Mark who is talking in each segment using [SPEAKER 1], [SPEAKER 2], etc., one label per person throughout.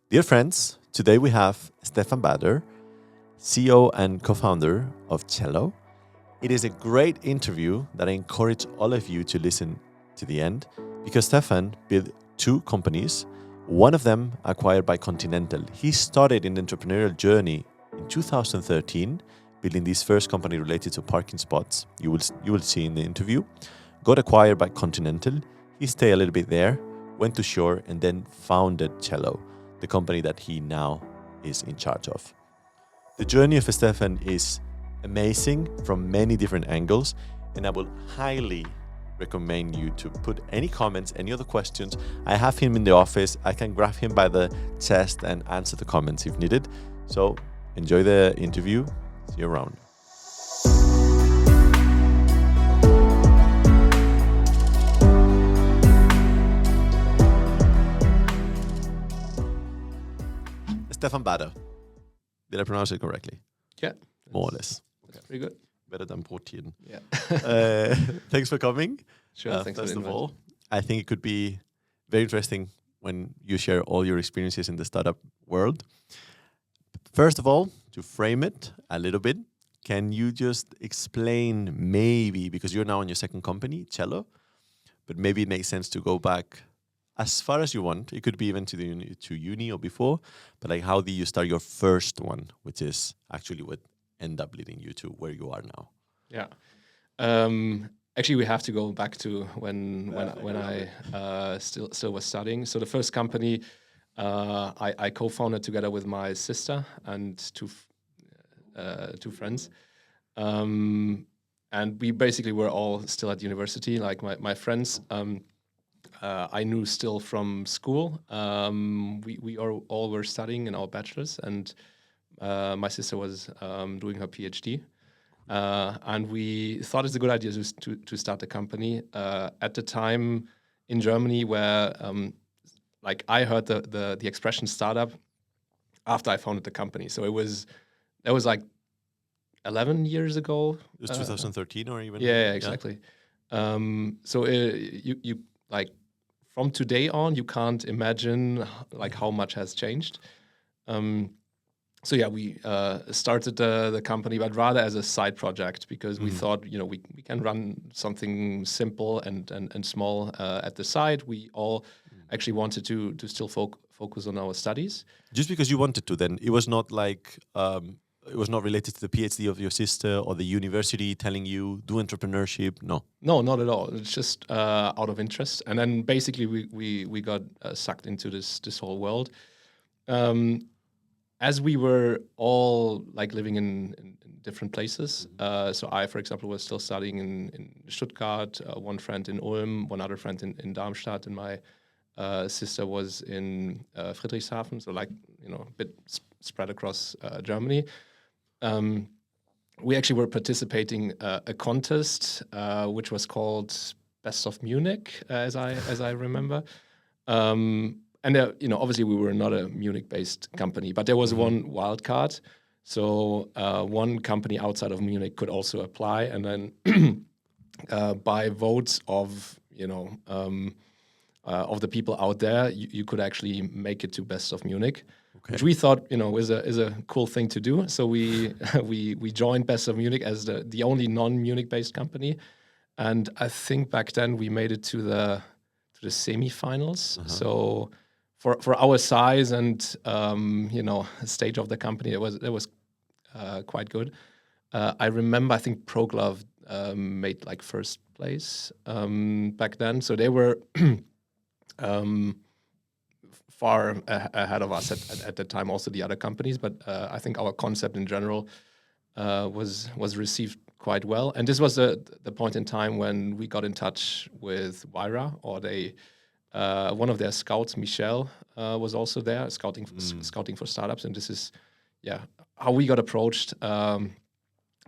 [SPEAKER 1] Dear friends, today we have Stefan Bader, CEO and co-founder of Cello. It is a great interview that I encourage all of you to listen to the end because Stefan built two companies, one of them acquired by Continental. He started an entrepreneurial journey in 2013, building this first company related to parking spots. You will see in the interview. Got acquired by Continental. He stayed a little bit there, went to shore, and then founded Cello, the company that he now is in charge of. The journey of Stefan is amazing from many different angles, and I will highly recommend you to put any comments, any other questions. I have him in the office. I can grab him by the chest and answer the comments if needed. So enjoy the interview. See you around. Stefan Bader. Did I pronounce it correctly?
[SPEAKER 2] Yeah.
[SPEAKER 1] More or less.
[SPEAKER 2] That's pretty good.
[SPEAKER 1] Better than protein.
[SPEAKER 2] Yeah.
[SPEAKER 1] Thanks for coming.
[SPEAKER 2] Sure. Thanks
[SPEAKER 1] first
[SPEAKER 2] for the
[SPEAKER 1] of
[SPEAKER 2] invite.
[SPEAKER 1] all, I think it could be very interesting when you share all your experiences in the startup world. First of all, to frame it a little bit, can you just explain maybe, because you're now in your second company, Cello, but maybe it makes sense to go back as far as you want. It could be even to uni or before, but like how did you start your first one, which is actually what ended up leading you to where you are now?
[SPEAKER 2] Yeah. Actually, we have to go back to when I still was studying. So the first company I co-founded together with my sister and two friends. And we basically were all still at university. Like my friends, I knew still from school. We all were studying in our bachelors, and my sister was doing her PhD. And we thought it's a good idea to start a company. At the time in Germany, where like I heard the expression startup after I founded the company. So that was like 11 years ago.
[SPEAKER 1] It was 2013 or even?
[SPEAKER 2] Yeah, exactly. So you like from today on, you can't imagine like how much has changed. So yeah, we started the company, but rather as a side project because we thought, we can run something simple and small at the side. We all actually wanted to still focus on our studies.
[SPEAKER 1] Just because you wanted to, then it was not like it was not related to the PhD of your sister or the university telling you do entrepreneurship. No,
[SPEAKER 2] not at all. It's just out of interest, and then basically we got sucked into this whole world. As we were all like living in different places. So I, for example, was still studying in Stuttgart, one friend in Ulm, one other friend in Darmstadt, and my sister was in Friedrichshafen, so like, a bit spread across Germany. We actually were participating a contest, which was called Best of Munich, as I remember. And obviously we were not a Munich-based company, but there was one wild card. So one company outside of Munich could also apply, and then by votes of the people out there, you could actually make it to Best of Munich, which we thought is a cool thing to do. So we we joined Best of Munich as the only non-Munich-based company, and I think back then we made it to the semifinals. So for our size and stage of the company, it was quite good. I remember, I think ProGlove made like first place back then, so they were far ahead of us at the time. Also the other companies, but I think our concept in general was received quite well. And this was the point in time when we got in touch with Wayra, or they. One of their scouts, Michel, was also there, scouting for startups, and this is, how we got approached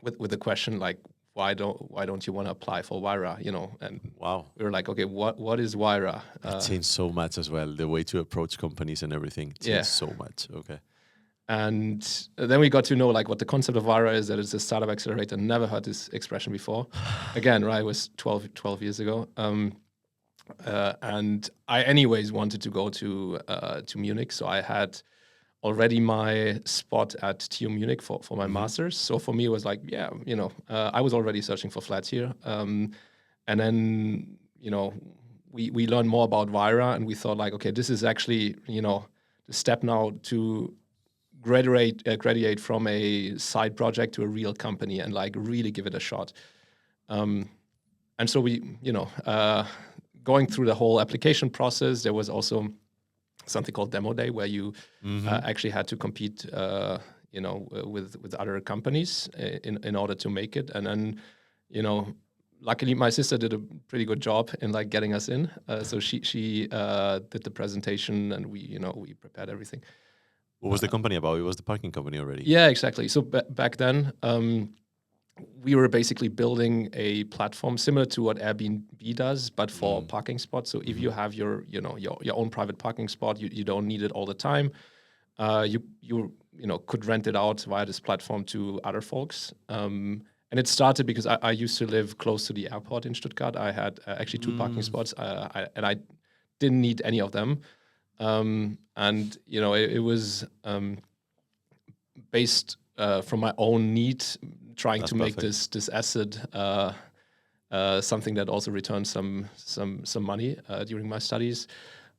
[SPEAKER 2] with the question like, why don't you want to apply for Wayra? And
[SPEAKER 1] wow,
[SPEAKER 2] we were like, okay, what is Wayra?
[SPEAKER 1] It changed so much as well. The way to approach companies and everything changed so much. Okay.
[SPEAKER 2] And then we got to know like what the concept of Wayra is, that it's a startup accelerator. Never heard this expression before. Again, right? It was 12 years ago. And I anyways wanted to go to Munich, so I had already my spot at TU Munich for my master's. So for me, it was like, yeah, I was already searching for flats here. And then, we learned more about Wayra, and we thought like, okay, this is actually, the step now to graduate from a side project to a real company and like really give it a shot. And so we, going through the whole application process, there was also something called demo day where you actually had to compete, with other companies in order to make it. And then, luckily my sister did a pretty good job in like getting us in. So she did the presentation, and we prepared everything.
[SPEAKER 1] What was the company about? It was the parking company already.
[SPEAKER 2] Yeah, exactly. So back then, we were basically building a platform similar to what Airbnb does, but for parking spots. So if you have your own private parking spot, you don't need it all the time. You could rent it out via this platform to other folks. And it started because I used to live close to the airport in Stuttgart. I had actually 2 parking spots, and I didn't need any of them. And it was based from my own need, trying to make this asset something that also returns some money during my studies.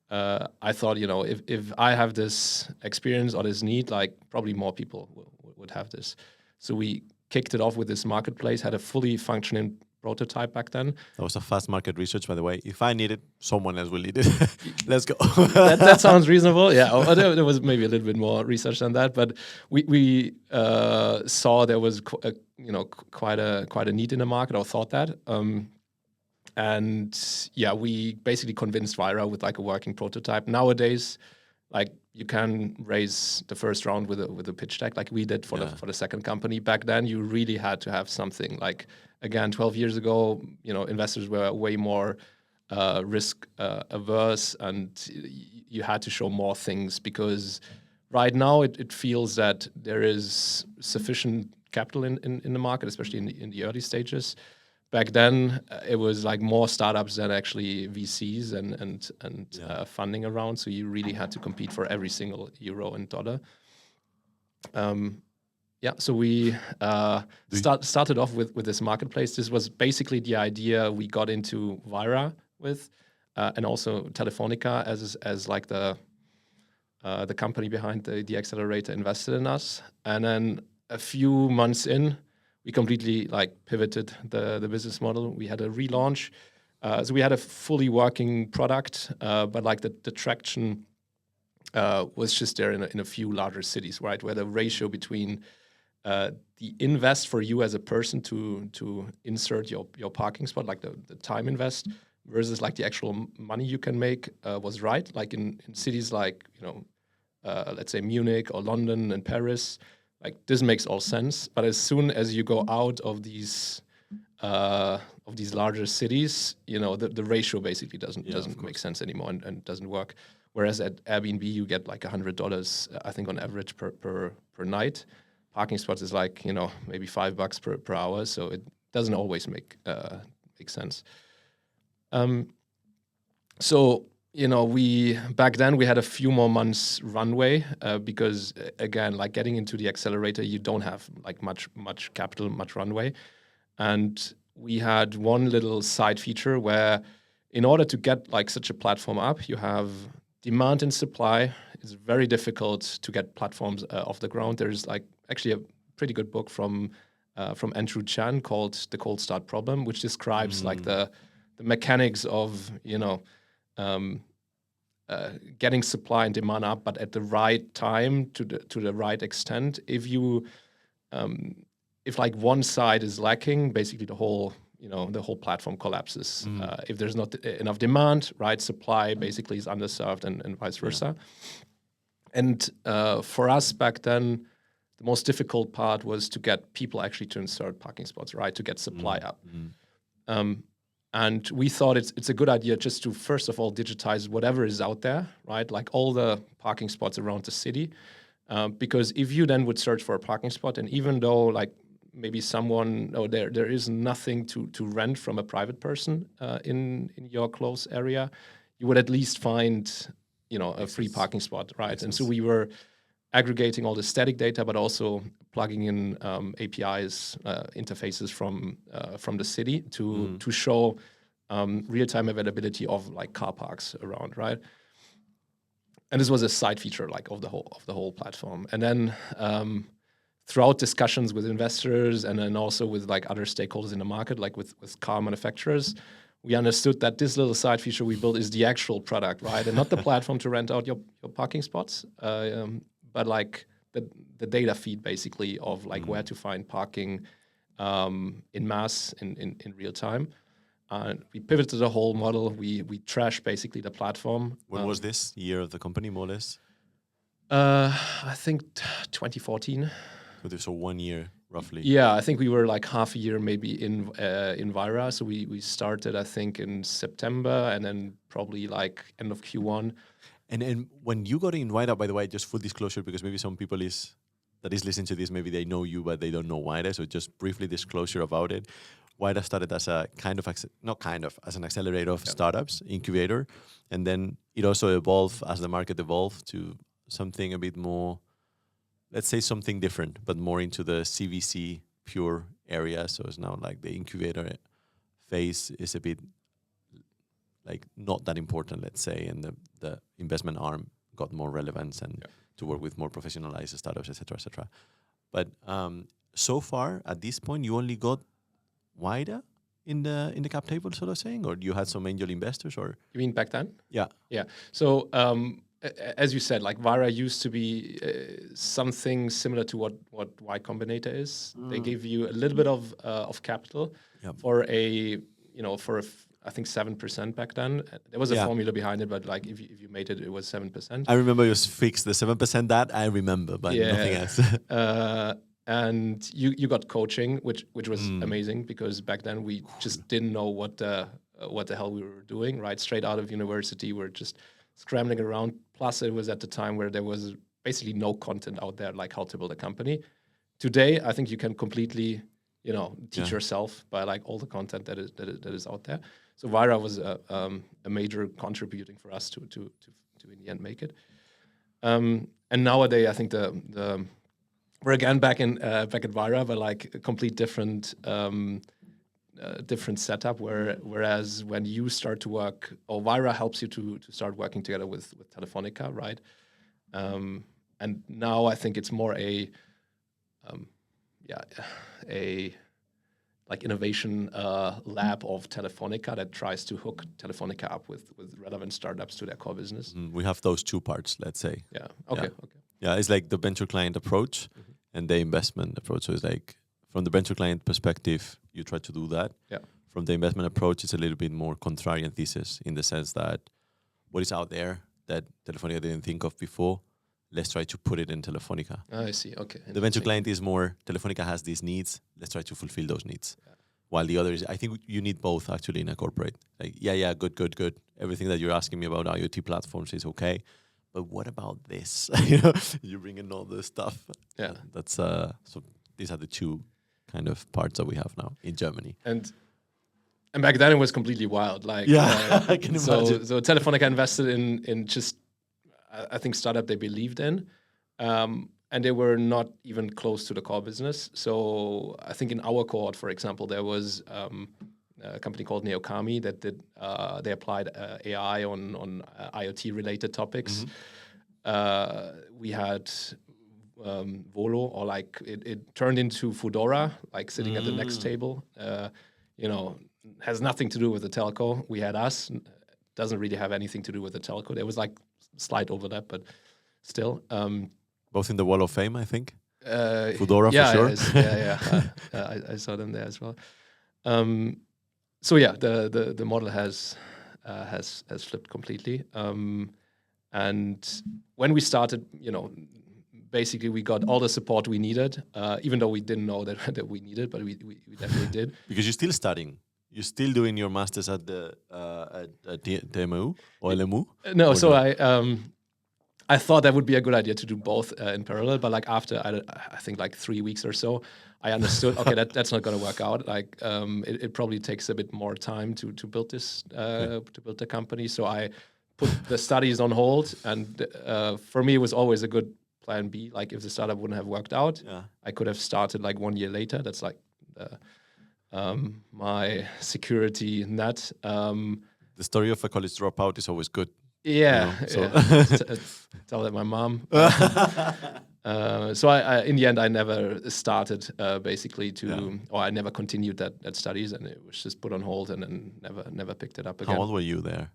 [SPEAKER 2] I thought, if I have this experience or this need, like probably more people would have this. So we kicked it off with this marketplace, had a fully functioning prototype back then.
[SPEAKER 1] That was a fast market research, by the way. If I need it, someone else will need it. Let's go.
[SPEAKER 2] that sounds reasonable. Yeah, there was maybe a little bit more research than that, but we saw there was quite a need in the market, or thought that. And yeah, we basically convinced Wayra with like a working prototype. Nowadays, like you can raise the first round with a pitch deck, like we did for the second company. Back then, you really had to have something. Like again, 12 years ago, investors were way more risk averse, and you had to show more things, because right now it feels that there is sufficient capital in the market, especially in the early stages. Back then, it was like more startups than actually VCs and funding around. So you really had to compete for every single euro and dollar. So we started off with this marketplace. This was basically the idea we got into Wayra with, and also Telefonica as like the company behind the accelerator invested in us. And then a few months in, we completely like pivoted the business model. We had a relaunch. So we had a fully working product, but like the traction was just there in a few larger cities, right? Where the ratio between the invest for you as a person to insert your parking spot, like the time invest, versus like the actual money you can make was right. Like in cities like, let's say Munich or London and Paris, like this makes all sense. But as soon as you go out of these larger cities, the ratio basically doesn't make sense anymore and doesn't work. Whereas at Airbnb, you get like $100, I think, on average per night. Parking spots is like, maybe $5 per hour. So it doesn't always make sense. So we back then we had a few more months runway because again, like getting into the accelerator, you don't have like much capital, much runway, and we had one little side feature where, in order to get like such a platform up, you have demand and supply. It's very difficult to get platforms off the ground. There's like actually a pretty good book from Andrew Chan called The Cold Start Problem, which describes like the mechanics of getting supply and demand up, but at the right time to the right extent. If like one side is lacking, basically the whole platform collapses. If there's not enough demand, right, supply basically is underserved, and vice versa. And for us back then, the most difficult part was to get people actually to insert parking spots, right, to get supply up. And we thought it's a good idea just to, first of all, digitize whatever is out there, right? Like all the parking spots around the city. Because if you then would search for a parking spot, and even though like maybe someone, or there is nothing to rent from a private person in your close area, you would at least find, a free parking spot, right? And so we were aggregating all the static data, but also plugging in APIs, interfaces from the city to show real-time availability of like car parks around, right? And this was a side feature like of the whole platform. And then throughout discussions with investors and then also with like other stakeholders in the market, like with car manufacturers, we understood that this little side feature we built is the actual product, right? And not the platform to rent out your parking spots, but like the data feed basically of like where to find parking in mass in real time. We pivoted the whole model. We trashed basically the platform.
[SPEAKER 1] When was this year of the company, more or less?
[SPEAKER 2] I think 2014.
[SPEAKER 1] So 1 year roughly.
[SPEAKER 2] Yeah, I think we were like half a year maybe in Wayra. So we started I think in September and then probably like end of Q1.
[SPEAKER 1] And when you got in Wayra, by the way, just full disclosure, because maybe some people that is listening to this, maybe they know you, but they don't know Wayra. So just briefly disclosure about it. Wayra started as a as an accelerator of startups, incubator. And then it also evolved as the market evolved to something a bit more, let's say something different, but more into the CVC pure area. So it's now like the incubator phase is a bit like not that important, let's say, and the investment arm got more relevance and to work with more professionalized startups, etc., etc. But so far at this point, you only got Wayra in the cap table, sort of saying, or you had some angel investors, or
[SPEAKER 2] you mean back then?
[SPEAKER 1] Yeah.
[SPEAKER 2] So as you said, like Wayra used to be something similar to what Y Combinator is. They gave you a little bit of capital for I think 7% back then. There was a formula behind it, but like if you made it, it was 7%.
[SPEAKER 1] I remember you fixed the 7%. That I remember, but nothing else.
[SPEAKER 2] And you got coaching, which was amazing because back then we just didn't know what the hell we were doing. Right, straight out of university, we're just scrambling around. Plus, it was at the time where there was basically no content out there, like how to build a company. Today, I think you can completely, teach yourself by like all the content that is out there. So Wayra was a major contributing for us to in the end make it. And nowadays, I think we're again back at Wayra, but like a complete different setup. Whereas when you start to work, or Wayra helps you to start working together with Telefonica, right? And now I think it's more a like innovation lab of Telefonica that tries to hook Telefonica up with relevant startups to their core business.
[SPEAKER 1] We have those two parts, let's say.
[SPEAKER 2] Yeah. Okay.
[SPEAKER 1] Yeah, it's like the venture client approach and the investment approach. So it's like from the venture client perspective, you try to do that.
[SPEAKER 2] Yeah.
[SPEAKER 1] From the investment approach, it's a little bit more contrarian thesis in the sense that what is out there that Telefonica didn't think of before, let's try to put it in Telefonica.
[SPEAKER 2] I see. Okay.
[SPEAKER 1] The venture client is more, Telefonica has these needs, let's try to fulfill those needs. Yeah. While the other is, I think you need both actually in a corporate. Like, good. Everything that you're asking me about IoT platforms is okay. But what about this? You bring in all this stuff.
[SPEAKER 2] Yeah.
[SPEAKER 1] That's so these are the two kind of parts that we have now in Germany.
[SPEAKER 2] And back then it was completely wild. Like
[SPEAKER 1] I can imagine.
[SPEAKER 2] So Telefonica invested in just I think startup they believed in. And they were not even close to the core business. So I think in our cohort, for example, there was a company called Neokami that did they applied AI on IoT related topics. We had Volo, or like it turned into Foodora, like sitting at the next table. Has nothing to do with the telco. We had us, doesn't really have anything to do with the telco. There was like slight overlap, but still.
[SPEAKER 1] Both in the Wall of Fame, I think. Foodora for
[SPEAKER 2] sure. I saw them there as well. So yeah, the model has flipped completely. And when we started, basically we got all the support we needed, even though we didn't know that we needed, but we definitely did.
[SPEAKER 1] Because you're still studying. You're still doing your masters at the TMU or LMU?
[SPEAKER 2] No, so I thought that would be a good idea to do both in parallel, but like after I think like 3 weeks or so, I understood okay that's not going to work out. Like it probably takes a bit more time to build this to build the company. So I put the studies on hold, and for me it was always a good plan B. Like if the startup wouldn't have worked out, I could have started like 1 year later. That's like my security net.
[SPEAKER 1] The story of a college dropout is always good.
[SPEAKER 2] Yeah,
[SPEAKER 1] you know,
[SPEAKER 2] tell that my mom. So I, in the end, I never started basically or I never continued that studies, and it was just put on hold, and then never picked it up again.
[SPEAKER 1] How old were you there?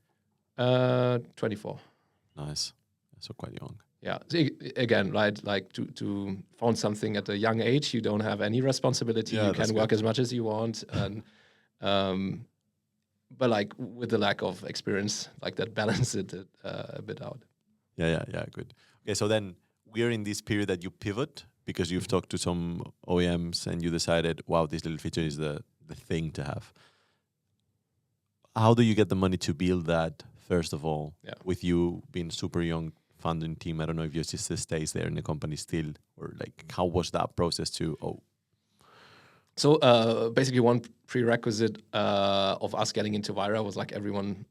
[SPEAKER 2] 24.
[SPEAKER 1] Nice, so quite young.
[SPEAKER 2] Yeah. So again, right, like to found something at a young age, you don't have any responsibility. You can work as much as you want, and but like with the lack of experience, like that balanced it a bit out.
[SPEAKER 1] Yeah, good. Okay, so then we're in this period that you pivot because you've talked to some OEMs and you decided, wow, this little feature is the thing to have. How do you get the money to build that, first of all, with you being super young, founding team? I don't know if your sister stays there in the company still, or like how was that process to
[SPEAKER 2] So basically, one prerequisite of us getting into Wayra was like everyone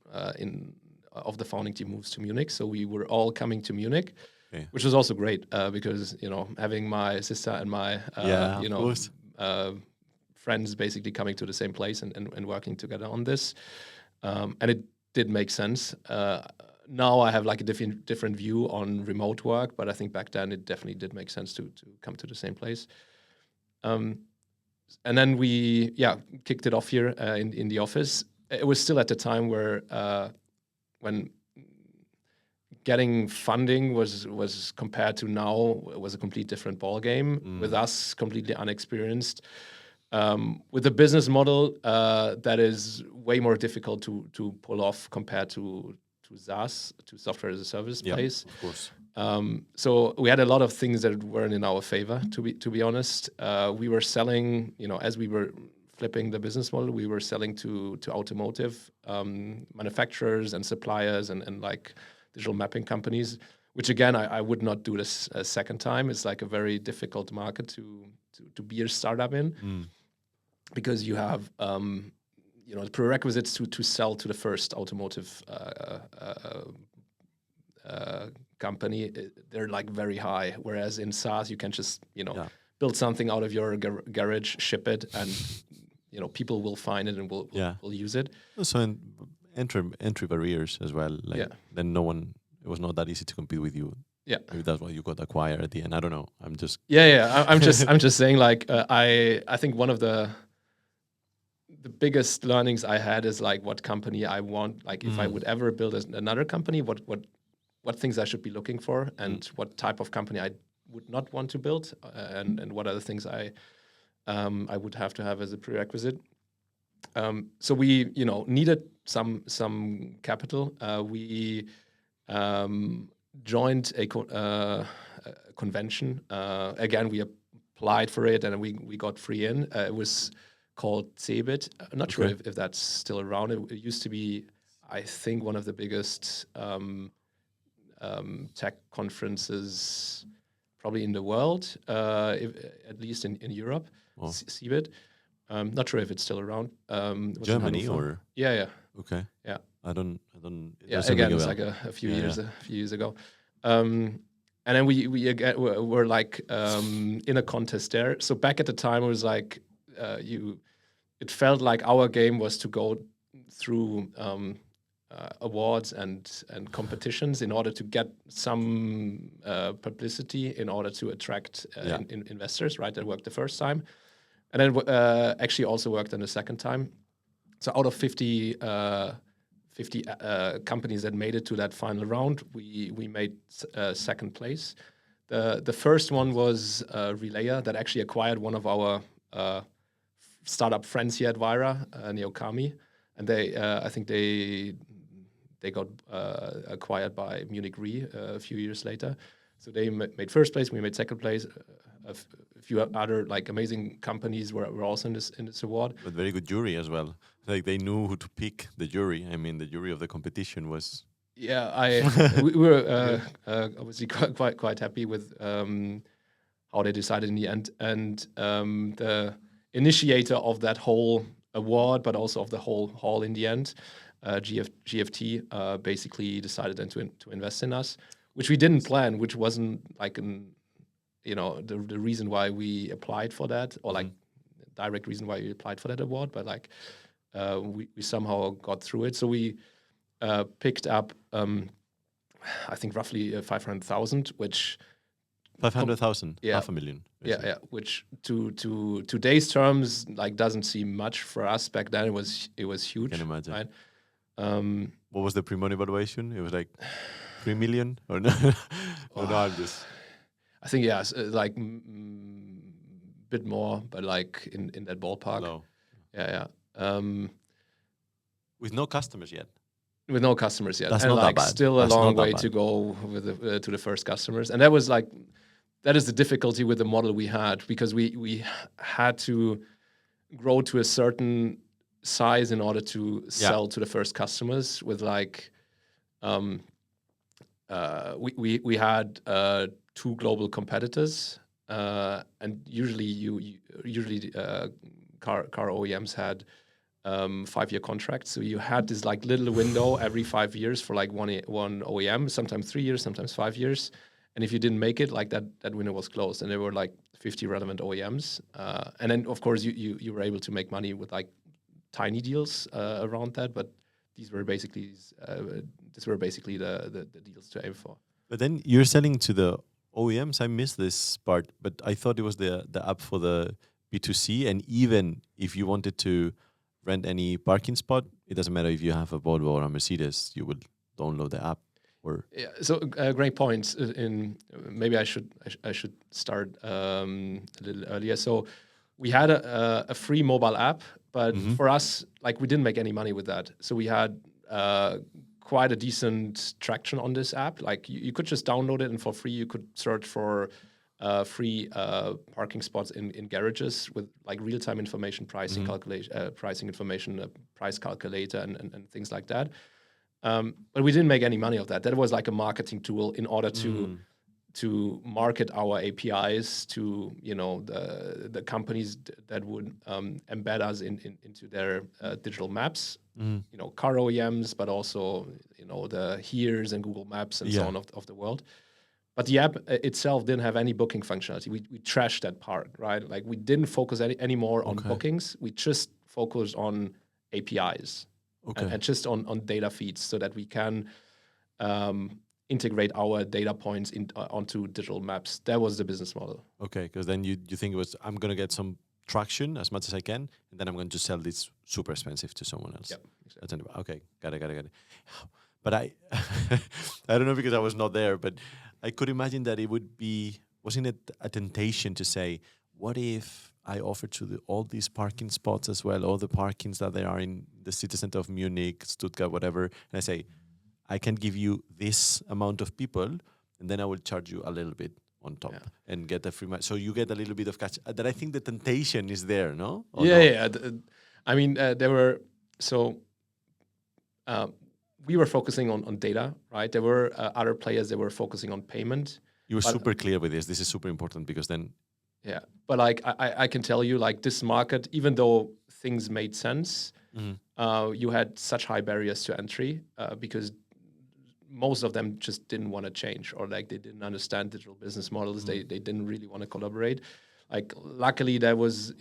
[SPEAKER 2] of the founding team moves to Munich. So we were all coming to Munich, which was also great because having my sister and my friends basically coming to the same place and working together on this, and it did make sense. Now I have like a different view on remote work, but I think back then it definitely did make sense to come to the same place. And then we kicked it off here in the office. It was still at the time where when getting funding was compared to now, it was a complete different ball game with us completely unexperienced. With a business model that is way more difficult to pull off compared to SaaS, to software as a service place.
[SPEAKER 1] Of course.
[SPEAKER 2] So we had a lot of things that weren't in our favor, to be honest. We were selling, as we were flipping the business model, we were selling to automotive manufacturers and suppliers and like digital mapping companies, which again, I would not do this a second time. It's like a very difficult market to be a startup in because you have the prerequisites to sell to the first automotive company, they're like very high. Whereas in SaaS, you can just build something out of your garage, ship it, and people will find it and will use it.
[SPEAKER 1] So entry barriers as well. Like then it was not that easy to compete with you. Yeah, maybe that's why you got acquired at the end. I don't know. I'm just
[SPEAKER 2] I'm just saying like I think one of the biggest learnings I had is like what company I want. Like if I would ever build another company, what things I should be looking for, and what type of company I would not want to build, and what other things I would have to have as a prerequisite. So we needed some capital. We joined a convention. Again, we applied for it and we got free in. It was called CeBIT. I'm not sure if that's still around. It used to be, I think, one of the biggest tech conferences probably in the world, at least in Europe. CeBIT. Not sure if it's still around.
[SPEAKER 1] Germany or
[SPEAKER 2] okay. Yeah.
[SPEAKER 1] I don't.
[SPEAKER 2] Yeah, again, it's like a few years ago. And then we again were like in a contest there. So back at the time, it was like it felt like our game was to go through awards and competitions in order to get some publicity in order to attract investors. Right, that worked the first time, and then actually also worked on the second time. So out of 50 companies that made it to that final round, we made second place. The first one was Relaya, that actually acquired one of our startup friends here at Wayra, Neokami, and I think they got acquired by Munich Re a few years later. So they made first place, we made second place. A few other like amazing companies were also in this award.
[SPEAKER 1] But very good jury as well. Like they knew who to pick. The jury. I mean, the jury of the competition was
[SPEAKER 2] we were obviously quite happy with how they decided in the end, and the initiator of that whole award, but also of the whole hall in the end, GFT, basically decided then to invest in us, which we didn't plan, which wasn't like the reason why we applied for that, or like direct reason why we applied for that award, but like we somehow got through it. So we picked up, I think roughly 500,000, which
[SPEAKER 1] 500,000,
[SPEAKER 2] yeah,
[SPEAKER 1] $500,000.
[SPEAKER 2] yeah, which to today's terms like doesn't seem much. For us back then, it was huge.
[SPEAKER 1] Can imagine.
[SPEAKER 2] Right?
[SPEAKER 1] What was the pre-money valuation? It was like 3 million or no? No, I'm just.
[SPEAKER 2] I think like bit more, but like in that ballpark.
[SPEAKER 1] Low.
[SPEAKER 2] Yeah.
[SPEAKER 1] With no customers yet.
[SPEAKER 2] With no customers yet,
[SPEAKER 1] That's
[SPEAKER 2] and
[SPEAKER 1] not
[SPEAKER 2] like
[SPEAKER 1] that bad.
[SPEAKER 2] still a
[SPEAKER 1] That's
[SPEAKER 2] long
[SPEAKER 1] not that
[SPEAKER 2] way
[SPEAKER 1] bad.
[SPEAKER 2] to go with to the first customers, and that is the difficulty with the model we had, because we had to grow to a certain size in order to sell to the first customers. With like, we had 2 global competitors, and usually car OEMs had 5-year contracts. So you had this like little window every 5 years for like one OEM, sometimes 3 years, sometimes 5 years. And if you didn't make it, like that window was closed, and there were like 50 relevant OEMs. And then of course you were able to make money with like tiny deals around that, but these were basically the deals to aim for.
[SPEAKER 1] But then you're selling to the OEMs. I missed this part, but I thought it was the app for the B2C, and even if you wanted to rent any parking spot, it doesn't matter if you have a Volvo or a Mercedes, you would download the app. Or
[SPEAKER 2] so great points. Maybe I should start a little earlier. So we had a free mobile app, but for us, like, we didn't make any money with that. So we had quite a decent traction on this app. Like you could just download it, and for free you could search for free parking spots in garages with like real-time information, pricing calculation, pricing information, price calculator, and things like that. But we didn't make any money of that. That was like a marketing tool in order to market our APIs to the companies that would embed us into their digital maps. Car OEMs, but also the Here's and Google Maps and so on of the world. But the app itself didn't have any booking functionality. We trashed that part, right? Like we didn't focus anymore on bookings. We just focused on APIs and just on data feeds, so that we can integrate our data points onto digital maps. That was the business model. Okay,
[SPEAKER 1] because then you think it was, I'm going to get some traction as much as I can, and then I'm going to sell this super expensive to someone else.
[SPEAKER 2] Yep, exactly.
[SPEAKER 1] Okay, got it. But I don't know, because I was not there, but I could imagine that it would be, wasn't it a temptation to say, what if I offer to all these parking spots as well, all the parkings that there are in the city center of Munich, Stuttgart, whatever, and I say, I can give you this amount of people, and then I will charge you a little bit on top and get a free match. So you get a little bit of catch. That I think the temptation is there, no? Or
[SPEAKER 2] yeah. I mean, there were, so we were focusing on data, right? There were other players that were focusing on payment.
[SPEAKER 1] You were super clear with this. This is super important, because then...
[SPEAKER 2] Yeah, but like I can tell you, like, this market, even though things made sense, you had such high barriers to entry because most of them just didn't want to change, or like they didn't understand digital business models. They didn't really want to collaborate. Like, luckily there was,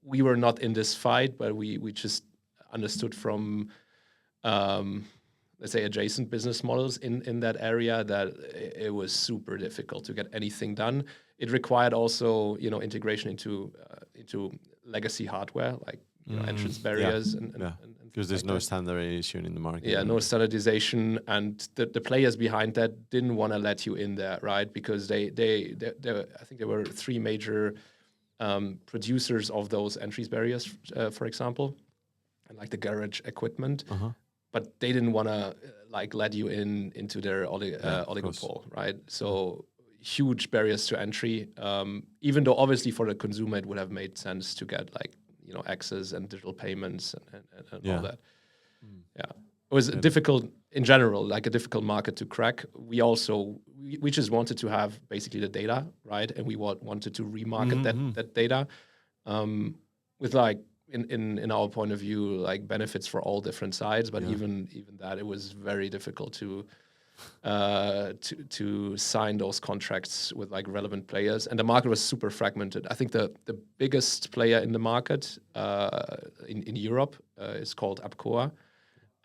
[SPEAKER 2] we were not in this fight, but we just understood from, let's say, adjacent business models in that area that it was super difficult to get anything done. It required also, integration into legacy hardware, like entrance barriers and
[SPEAKER 1] because there's no standardization in the market.
[SPEAKER 2] Yeah, no standardization, and the players behind that didn't want to let you in there, right? Because they I think there were 3 major producers of those entries barriers, for example, and like the garage equipment. But they didn't want to let you into their oligopoly, right? So huge barriers to entry. Even though obviously for the consumer it would have made sense to get access and digital payments and all that. Yeah, it was difficult in general, like a difficult market to crack. We just wanted to have basically the data, right? And we wanted to remarket that data with like in our point of view, like benefits for all different sides. But even that, it was very difficult to sign those contracts with like relevant players, and the market was super fragmented. I think the biggest player in the market in Europe is called Apcoa,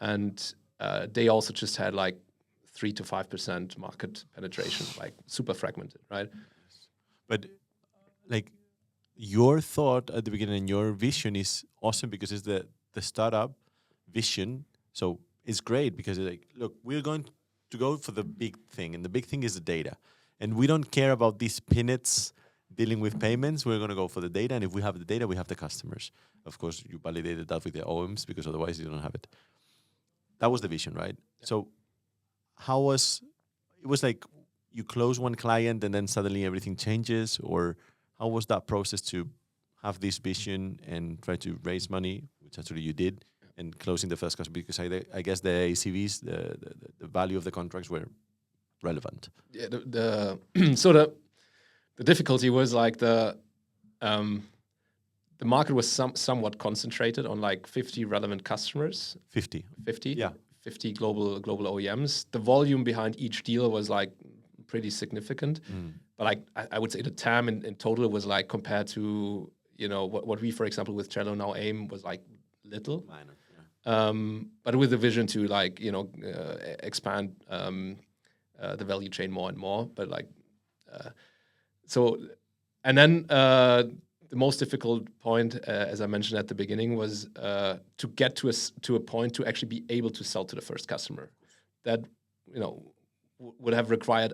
[SPEAKER 2] and they also just had like 3 to 5% market penetration, like super fragmented, right?
[SPEAKER 1] But like your thought at the beginning and your vision is awesome because it's the startup vision. So it's great because it's like, look, we're going to go for the big thing, and the big thing is the data. And we don't care about these peanuts dealing with payments. We're going to go for the data, and if we have the data, we have the customers. Of course, you validated that with the OEMs because otherwise you don't have it. That was the vision, right? Yeah. So how was it? Was like you close one client and then suddenly everything changes, or how was that process to have this vision and try to raise money, which actually you did, and closing the first customer? Because I guess the ACVs, the value of the contracts were relevant.
[SPEAKER 2] Yeah, so the difficulty was like the market was somewhat concentrated on like 50 relevant customers.
[SPEAKER 1] 50.
[SPEAKER 2] Yeah. 50 global OEMs. The volume behind each deal was like pretty significant. But like I would say the TAM in total was like compared to, you know, what we, for example, with Cello now aim was like little.
[SPEAKER 1] Minor, yeah.
[SPEAKER 2] But with the vision to like, you know, expand the value chain more and more. But like, and then the most difficult point, as I mentioned at the beginning, was to get to a point to actually be able to sell to the first customer. That, you know, would have required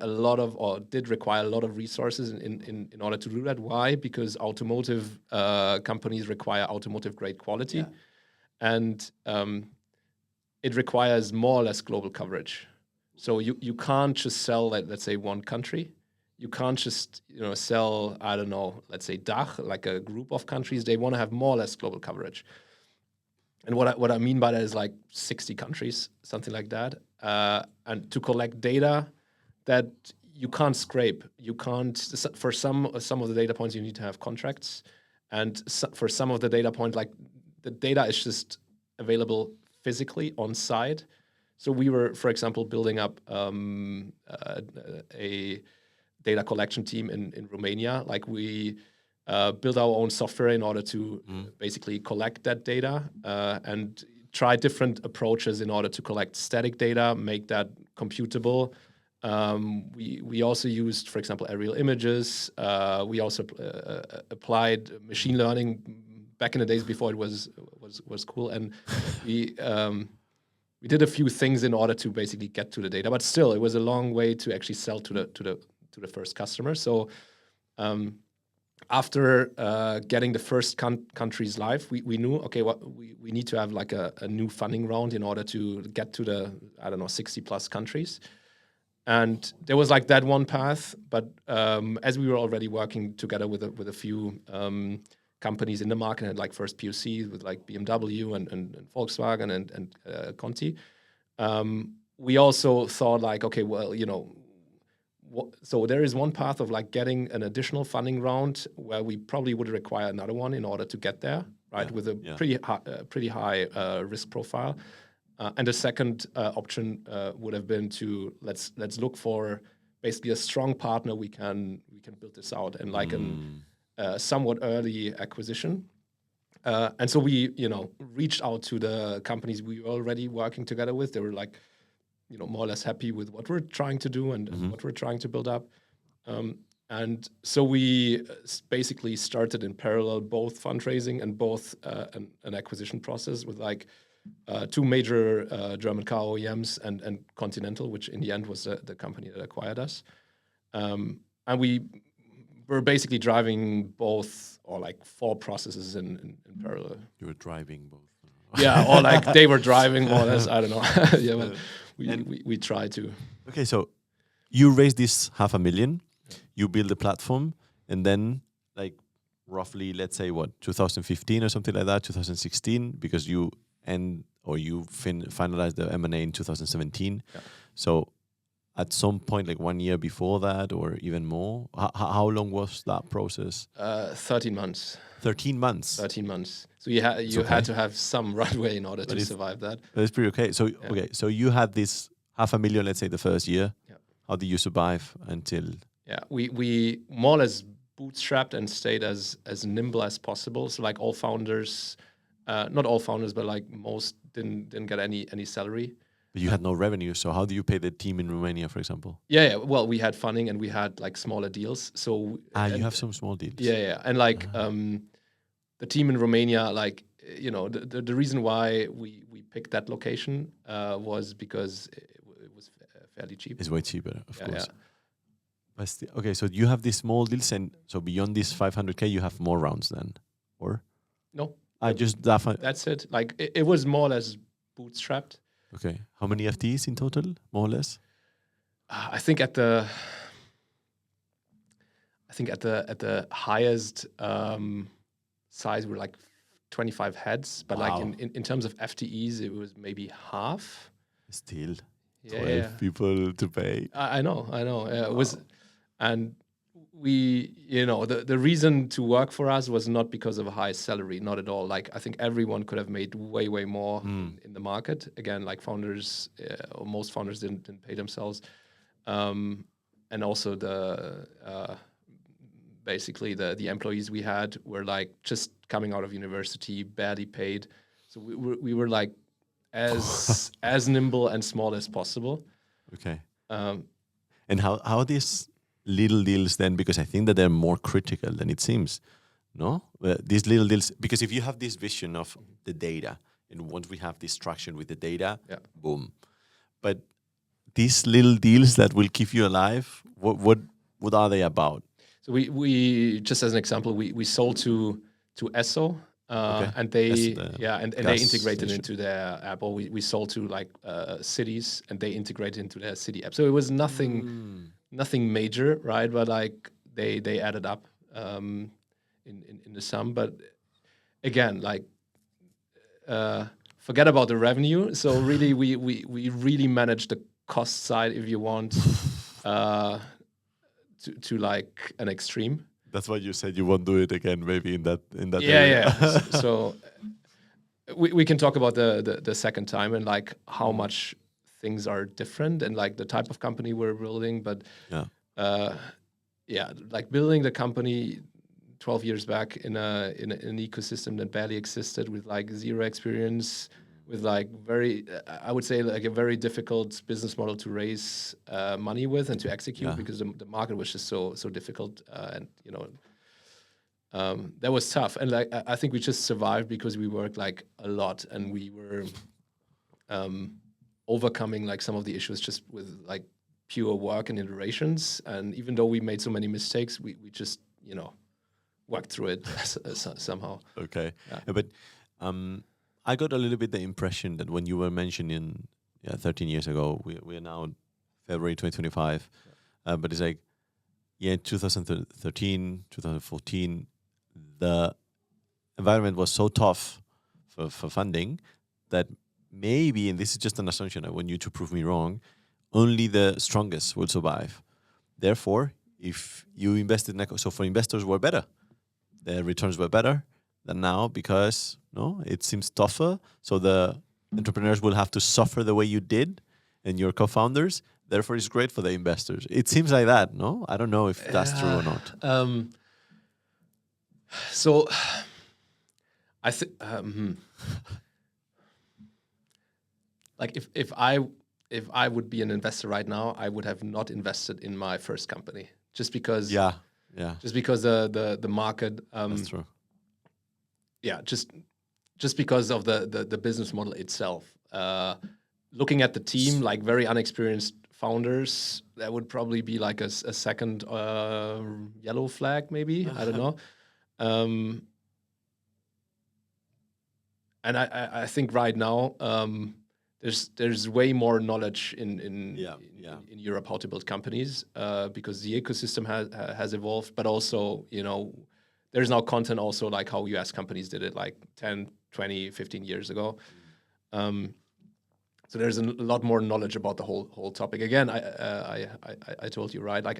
[SPEAKER 2] did require a lot of resources in order to do that. Why? Because automotive companies require automotive grade quality, and it requires more or less global coverage. So you can't just sell, like, let's say, one country. You can't just, you know, sell, I don't know, let's say DACH, like a group of countries. They want to have more or less global coverage. And what I mean by that is like 60 countries, something like that. And to collect data that you can't scrape. You can't, for some of the data points, you need to have contracts. And for some of the data points, like the data is just available physically on site. So we were, for example, building up a data collection team in Romania. Like we build our own software in order to basically collect that data and try different approaches in order to collect static data, make that computable. We also used, for example, aerial images. We also applied machine learning back in the days before it was cool, and we did a few things in order to basically get to the data. But still, it was a long way to actually sell to the first customer. So after getting the first countries live, we knew, okay, we need to have like a new funding round in order to get to the, I don't know, 60 plus countries. And there was like that one path, but as we were already working together with a few companies in the market, had like first POCs with like BMW and Volkswagen and Conti, we also thought like, okay, well, you know, so there is one path of like getting an additional funding round where we probably would require another one in order to get there, right? With a pretty high risk profile. And the second option would have been to let's look for basically a strong partner we can build this out, and like a somewhat early acquisition. And so we, you know, reached out to the companies we were already working together with. They were like, you know, more or less happy with what we're trying to do and what we're trying to build up. And so we basically started in parallel both fundraising and both an acquisition process with like two major German car OEMs and Continental, which in the end was the company that acquired us. And we were basically driving both, or like 4 processes in parallel.
[SPEAKER 1] You were driving both.
[SPEAKER 2] Yeah, or like they were driving more or less. I don't know. Yeah, but we try to.
[SPEAKER 1] Okay, so you raised this $500,000, you build a platform, and then like roughly, let's say 2015 or something like that, 2016, because you end or you finalized the M&A in 2017.
[SPEAKER 2] Yeah.
[SPEAKER 1] So at some point, like 1 year before that, or even more, how long was that process?
[SPEAKER 2] 13 months.
[SPEAKER 1] 13 months.
[SPEAKER 2] 13 months. So you had to have some runway in order to survive that.
[SPEAKER 1] That's pretty okay. So okay, so you had this 500,000, let's say, the first year.
[SPEAKER 2] Yeah.
[SPEAKER 1] How did you survive until?
[SPEAKER 2] Yeah, we more or less bootstrapped and stayed as nimble as possible. So like all founders, not all founders, but like most didn't get any salary.
[SPEAKER 1] But you had no revenue, so how do you pay the team in Romania, for example?
[SPEAKER 2] Yeah. Well, we had funding and we had like smaller deals. So
[SPEAKER 1] You have some small deals.
[SPEAKER 2] Yeah, and like the team in Romania, like the reason why we picked that location was because it was fairly cheap.
[SPEAKER 1] It's way cheaper, of course.
[SPEAKER 2] Yeah.
[SPEAKER 1] But okay, so you have these small deals, and so beyond this 500K, you have more rounds then, or?
[SPEAKER 2] No.
[SPEAKER 1] Just that.
[SPEAKER 2] That's it. Like it was more or less bootstrapped.
[SPEAKER 1] Okay. How many FTEs in total, more or less?
[SPEAKER 2] I think at the highest size we're like 25 heads, but like in terms of FTEs, it was maybe half.
[SPEAKER 1] Still, 12
[SPEAKER 2] Yeah.
[SPEAKER 1] people to pay.
[SPEAKER 2] I know. It was, and we, the reason to work for us was not because of a high salary, not at all. Like I think everyone could have made way more in the market. Again, like founders, or most founders didn't pay themselves, and also basically the employees we had were like just coming out of university, barely paid. So we were like as nimble and small as possible.
[SPEAKER 1] Okay. And how these little deals then, because I think that they're more critical than it seems, no? These little deals, because if you have this vision of the data, and once we have this traction with the data, boom. But these little deals that will keep you alive, what are they about?
[SPEAKER 2] So we just as an example, we sold to Esso, and they they integrated
[SPEAKER 1] station.
[SPEAKER 2] into their app. Or we sold to like cities, and they integrated into their city app. So it was nothing major, right? But like they added up in the sum. But again, like forget about the revenue. So really, we really manage the cost side, if you want, to like an extreme.
[SPEAKER 1] That's why you said you won't do it again, maybe in that
[SPEAKER 2] area. So we can talk about the second time and like how much things are different and like the type of company we're building. But like building the company 12 years back in an ecosystem that barely existed, with like zero experience, with like I would say like a very difficult business model to raise money with and to execute, because the market was just so difficult, and that was tough. And like I think we just survived because we worked like a lot, and we were overcoming like some of the issues just with like pure work and iterations. And even though we made so many mistakes, we just worked through it somehow.
[SPEAKER 1] Okay, but I got a little bit the impression that when you were mentioning 13 years ago, we are now February 2025, but it's like 2013, 2014, the environment was so tough for funding that maybe, and this is just an assumption, I want you to prove me wrong, only the strongest will survive. Therefore, if you invested in so for investors were better, their returns were better than now, because it seems tougher. So the entrepreneurs will have to suffer the way you did and your co-founders. Therefore, it's great for the investors. It seems like that, no? I don't know if that's true or not.
[SPEAKER 2] So I think like if I would be an investor right now, I would have not invested in my first company, just because just because the market
[SPEAKER 1] that's true.
[SPEAKER 2] Just because of the business model itself. Looking at the team, like very unexperienced founders, that would probably be like a second yellow flag, maybe. I don't know. And I think right now there's way more knowledge in Europe how to build companies, because the ecosystem has evolved, but also there's now content also like how US companies did it like 10, 20, 15 years ago. So there's a lot more knowledge about the whole topic. Again, I told you, right? Like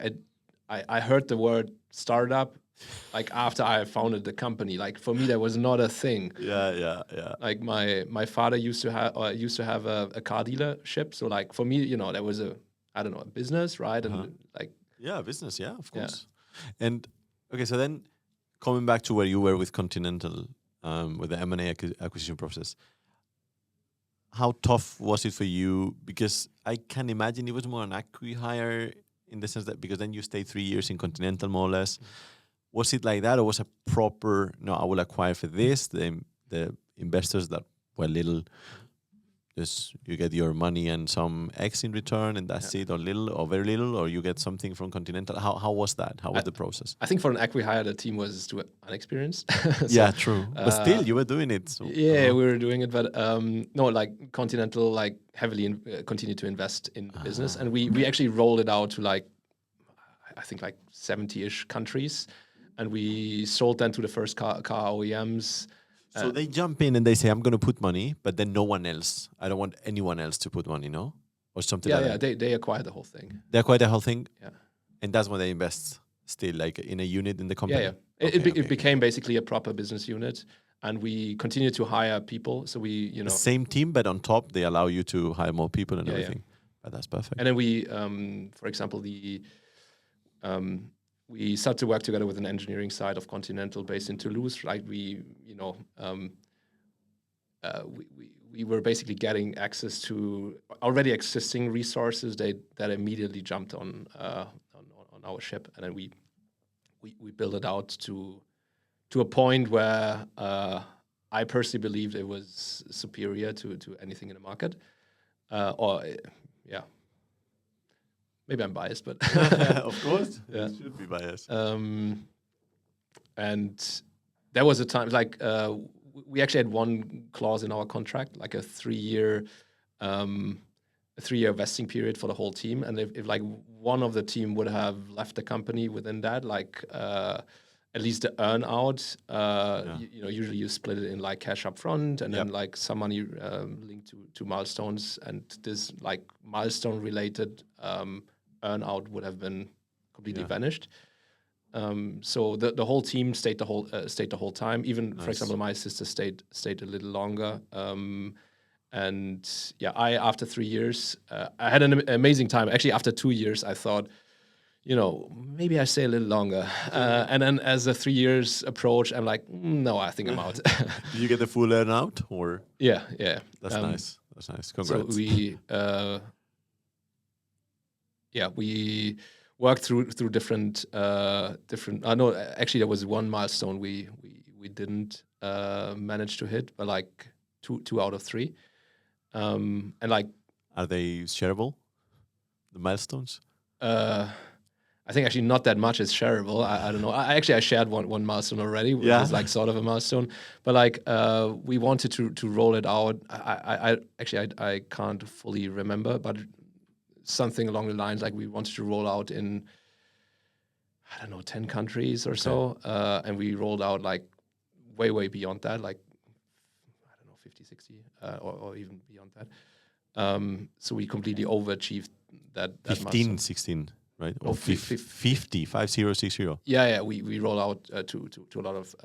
[SPEAKER 2] I heard the word startup like after I founded the company. Like for me, that was not a thing.
[SPEAKER 1] Yeah.
[SPEAKER 2] Like my father used to have a car dealership. So like for me, that was a business, right? And like
[SPEAKER 1] business, yeah, of course. And okay, so then coming back to where you were with Continental, with the M&A acquisition process, how tough was it for you? Because I can imagine it was more an acqui-hire in the sense that because then you stayed 3 years in Continental more or less. Was it like that, or was a proper, no, I will acquire for this, the investors that were little, just you get your money and some X in return and that's it, or little or very little, or you get something from Continental? How was that? How was the process?
[SPEAKER 2] I think for an acqui-hire, the team was too unexperienced. So,
[SPEAKER 1] yeah, true. But still, you were doing it. So,
[SPEAKER 2] we were doing it. But no, like Continental, like heavily continued to invest in the business. And we actually rolled it out to like, I think like 70-ish countries. And we sold them to the first car OEMs.
[SPEAKER 1] So they jump in and they say, I'm going to put money, but then no one else. I don't want anyone else to put money, no? Or something like that.
[SPEAKER 2] Yeah, they acquired the whole thing.
[SPEAKER 1] They acquired the whole thing?
[SPEAKER 2] Yeah.
[SPEAKER 1] And that's when they invest still, like in a unit in the company?
[SPEAKER 2] Yeah. It became basically a proper business unit. And we continued to hire people. So we,
[SPEAKER 1] The same team, but on top, they allow you to hire more people and everything.
[SPEAKER 2] Yeah.
[SPEAKER 1] But that's perfect.
[SPEAKER 2] And then we, for example, we started to work together with an engineering side of Continental based in Toulouse. Like we were basically getting access to already existing resources that immediately jumped on our ship, and then we built it out to a point where I personally believed it was superior to anything in the market. Maybe I'm biased, but
[SPEAKER 1] of course,
[SPEAKER 2] yeah.
[SPEAKER 1] You should be biased.
[SPEAKER 2] And there was a time like we actually had one clause in our contract, like a 3-year vesting period for the whole team. And if like one of the team would have left the company within that, like at least the earn out, usually you split it in like cash up front and then like some money linked to milestones, and this like milestone related earn out would have been completely vanished. So the whole team stayed the whole time. Even for example, my sister stayed a little longer. And I after 3 years, I had an amazing time. Actually, after 2 years, I thought, maybe I stay a little longer. And then as the 3 years approached, I'm like, no, I think I'm out.
[SPEAKER 1] Did you get the full earn out, or?
[SPEAKER 2] Yeah.
[SPEAKER 1] That's nice. That's nice. Congrats.
[SPEAKER 2] So we worked through different. No, actually, there was one milestone we didn't manage to hit, but like two out of 3. And like,
[SPEAKER 1] are they shareable? The milestones?
[SPEAKER 2] I think actually not that much is shareable. I don't know. I shared one milestone already, which is like sort of a milestone. But like we wanted to roll it out. I can't fully remember, but something along the lines like we wanted to roll out in 10 countries or so, and we rolled out like way beyond that, like 50, 60, or even beyond that. So we completely overachieved that
[SPEAKER 1] 15,
[SPEAKER 2] milestone.
[SPEAKER 1] 16, right?
[SPEAKER 2] Or
[SPEAKER 1] 50, 50.
[SPEAKER 2] Yeah. We roll out to a lot of.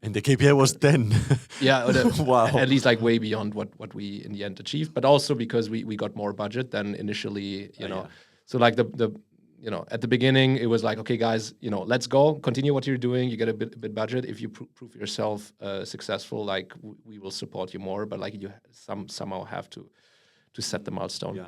[SPEAKER 1] And the KPI was 10.
[SPEAKER 2] Wow. At least like way beyond what we in the end achieved, but also because we got more budget than initially, So like the at the beginning it was like, okay guys, let's go, continue what you're doing. You get a bit budget. If you prove yourself successful, like we will support you more. But like you somehow have to set the milestone.
[SPEAKER 1] Yeah.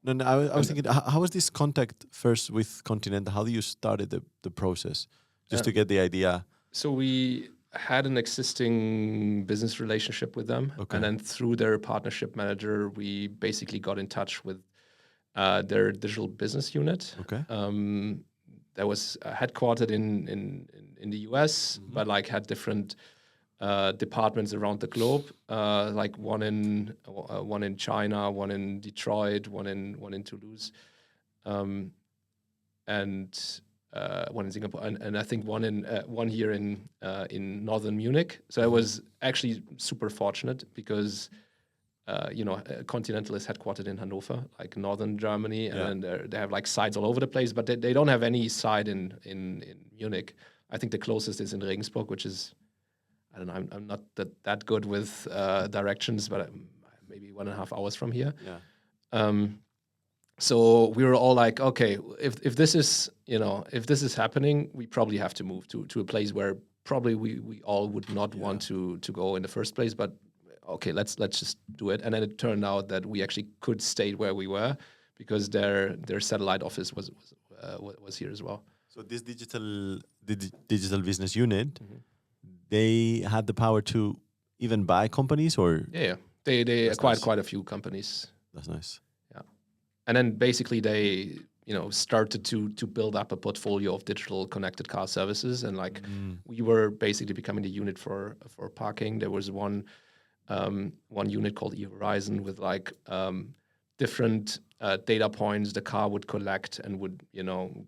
[SPEAKER 1] No, I was thinking, how was this contact first with Continental? How do you started the process, just to get the idea?
[SPEAKER 2] So we had an existing business relationship with them, and then through their partnership manager, we basically got in touch with their digital business unit. That was headquartered in the US, but like had different departments around the globe, like one in China, one in Detroit, one in Toulouse, and one in Singapore, and I think one here in northern Munich. So I was actually super fortunate because Continental is headquartered in Hanover, like northern Germany, and then they have like sites all over the place, but they don't have any site in Munich. I think the closest is in Regensburg, which is, I don't know, I'm not that good with directions, but maybe 1.5 hours from here.
[SPEAKER 1] Yeah.
[SPEAKER 2] So we were all like, okay, if this is happening, we probably have to move to a place where probably we all would not want to go in the first place. But okay, let's just do it. And then it turned out that we actually could stay where we were because their satellite office was here as well.
[SPEAKER 1] So this digital business unit, they had the power to even buy companies, or
[SPEAKER 2] they acquired quite a few companies.
[SPEAKER 1] That's nice.
[SPEAKER 2] And then basically they, started to build up a portfolio of digital connected car services. And like we were basically becoming the unit for parking. There was one unit called eHorizon with like different data points the car would collect and would,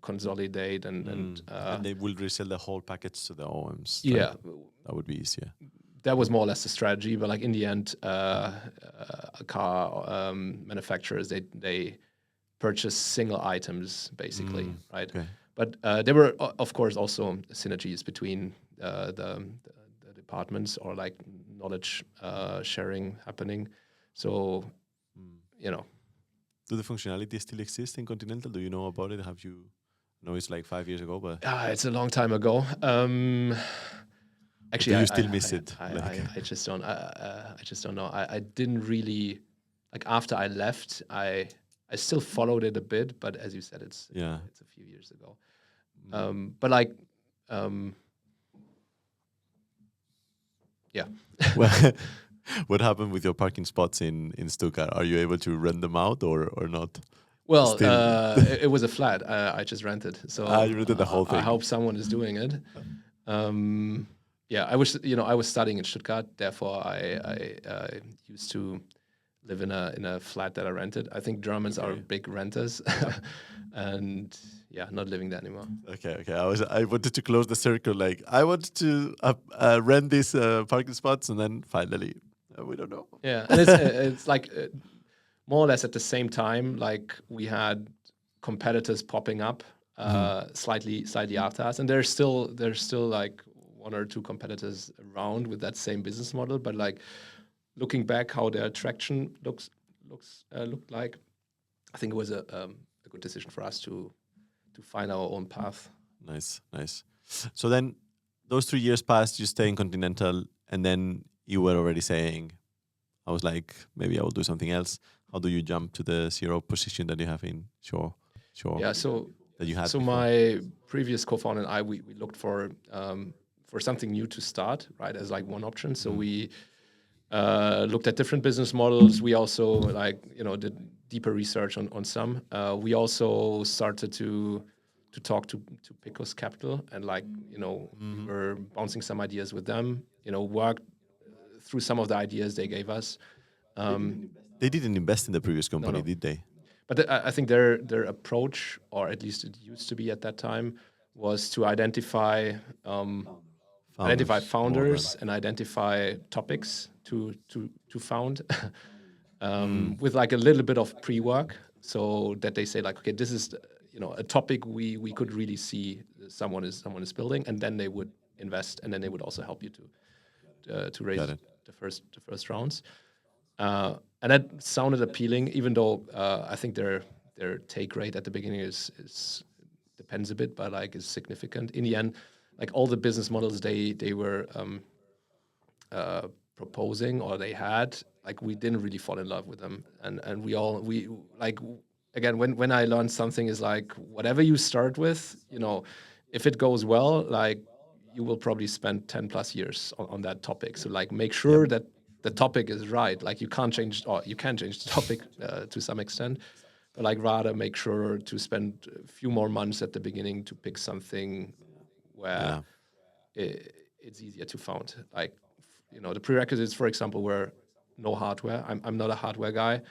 [SPEAKER 2] consolidate and
[SPEAKER 1] they will resell the whole package to the OEMs.
[SPEAKER 2] Yeah.
[SPEAKER 1] That would be easier.
[SPEAKER 2] That was more or less the strategy, but like in the end, car manufacturers, they purchase single items basically, right?
[SPEAKER 1] Okay.
[SPEAKER 2] But there were of course also synergies between the departments or like knowledge sharing happening. So
[SPEAKER 1] Do the functionality still exist in Continental? Do you know about it? Have you? No, it's like 5 years ago, but
[SPEAKER 2] it's a long time ago. Actually,
[SPEAKER 1] do you still miss it?
[SPEAKER 2] I just don't. I just don't know. I didn't really like after I left. I still followed it a bit, but as you said, it's a few years ago. But like, yeah.
[SPEAKER 1] Well, what happened with your parking spots in Stuttgart? Are you able to rent them out or not?
[SPEAKER 2] Well, it was a flat. I just rented. So
[SPEAKER 1] you rented the whole thing.
[SPEAKER 2] I hope someone is doing it. I was studying in Stuttgart. Therefore, I used to live in a flat that I rented. I think Germans are big renters, and not living there anymore.
[SPEAKER 1] Okay. I wanted to close the circle. Like I wanted to rent these parking spots, and then finally, we don't know.
[SPEAKER 2] Yeah, and it's like more or less at the same time. Like we had competitors popping up slightly after us, and there's still like 1 or 2 competitors around with that same business model, but like. Looking back, how their traction looked like, I think it was a good decision for us to find our own path.
[SPEAKER 1] Nice. So then, those 3 years passed. You stay in Continental, and then you were already saying, "I was like, maybe I will do something else." How do you jump to the CEO position that you have in Sure.
[SPEAKER 2] Yeah. So
[SPEAKER 1] that you had.
[SPEAKER 2] So
[SPEAKER 1] before?
[SPEAKER 2] my previous co-founder and I, we looked for something new to start, right, as like one option. So we. Looked at different business models. We also did deeper research on some. We also started to talk to Picos Capital and we were bouncing some ideas with them. Worked through some of the ideas they gave us.
[SPEAKER 1] They didn't invest in the previous company, did they?
[SPEAKER 2] But I think their approach, or at least it used to be at that time, was to identify founders and identify topics to found with like a little bit of pre-work, so that they say like, okay, this is a topic we could really see someone is building, and then they would invest, and then they would also help you to raise the first rounds. And that sounded appealing, even though I think their take rate at the beginning is depends a bit, but like is significant. In the end, like all the business models they were proposing or they had, like we didn't really fall in love with them, and we like again when I learned something is like whatever you start with, if it goes well, like you will probably spend 10+ years on that topic. So like make sure that the topic is right. Like you can change the topic to some extent, but like rather make sure to spend a few more months at the beginning to pick something where it's easier to found. Like, the prerequisites, for example, were no hardware. I'm not a hardware guy.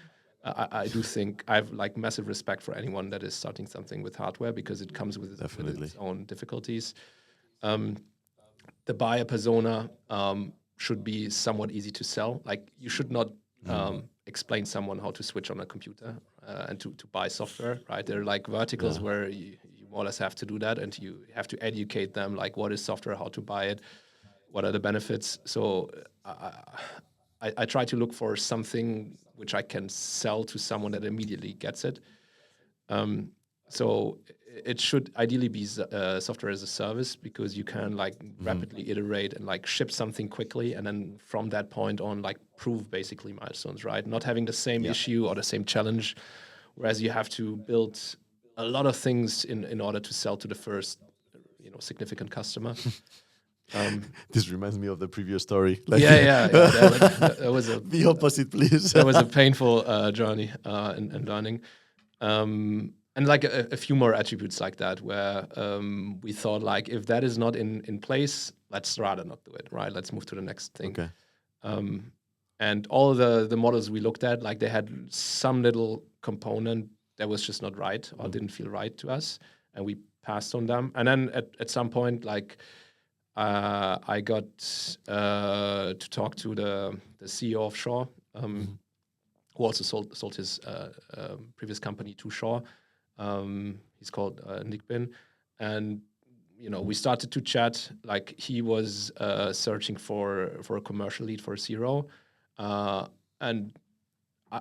[SPEAKER 2] I do think I have like massive respect for anyone that is starting something with hardware, because it comes with its own difficulties. The buyer persona should be somewhat easy to sell. Like, you should not explain someone how to switch on a computer and to buy software, right? There are like verticals where you more or less have to do that, and you have to educate them, like, what is software, how to buy it, what are the benefits. So I try to look for something which I can sell to someone that immediately gets it. So it should ideally be software as a service, because you can like rapidly iterate and like ship something quickly, and then from that point on, like, prove basically milestones, right? Not having the same issue or the same challenge, whereas you have to build a lot of things in order to sell to the first, significant customer.
[SPEAKER 1] This reminds me of the previous story.
[SPEAKER 2] Like, that was
[SPEAKER 1] the opposite, please.
[SPEAKER 2] That was a painful journey in learning. And like a few more attributes like that, where we thought, like, if that is not in place, let's rather not do it, right? Let's move to the next thing.
[SPEAKER 1] Okay.
[SPEAKER 2] And all the models we looked at, like, they had some little component that was just not right or didn't feel right to us, and we passed on them. And then at some point, like, I got to talk to the CEO of Shaw, who also sold his previous company to Shaw. He's called Nick Bin, and we started to chat. Like, he was searching for a commercial lead for Zero, and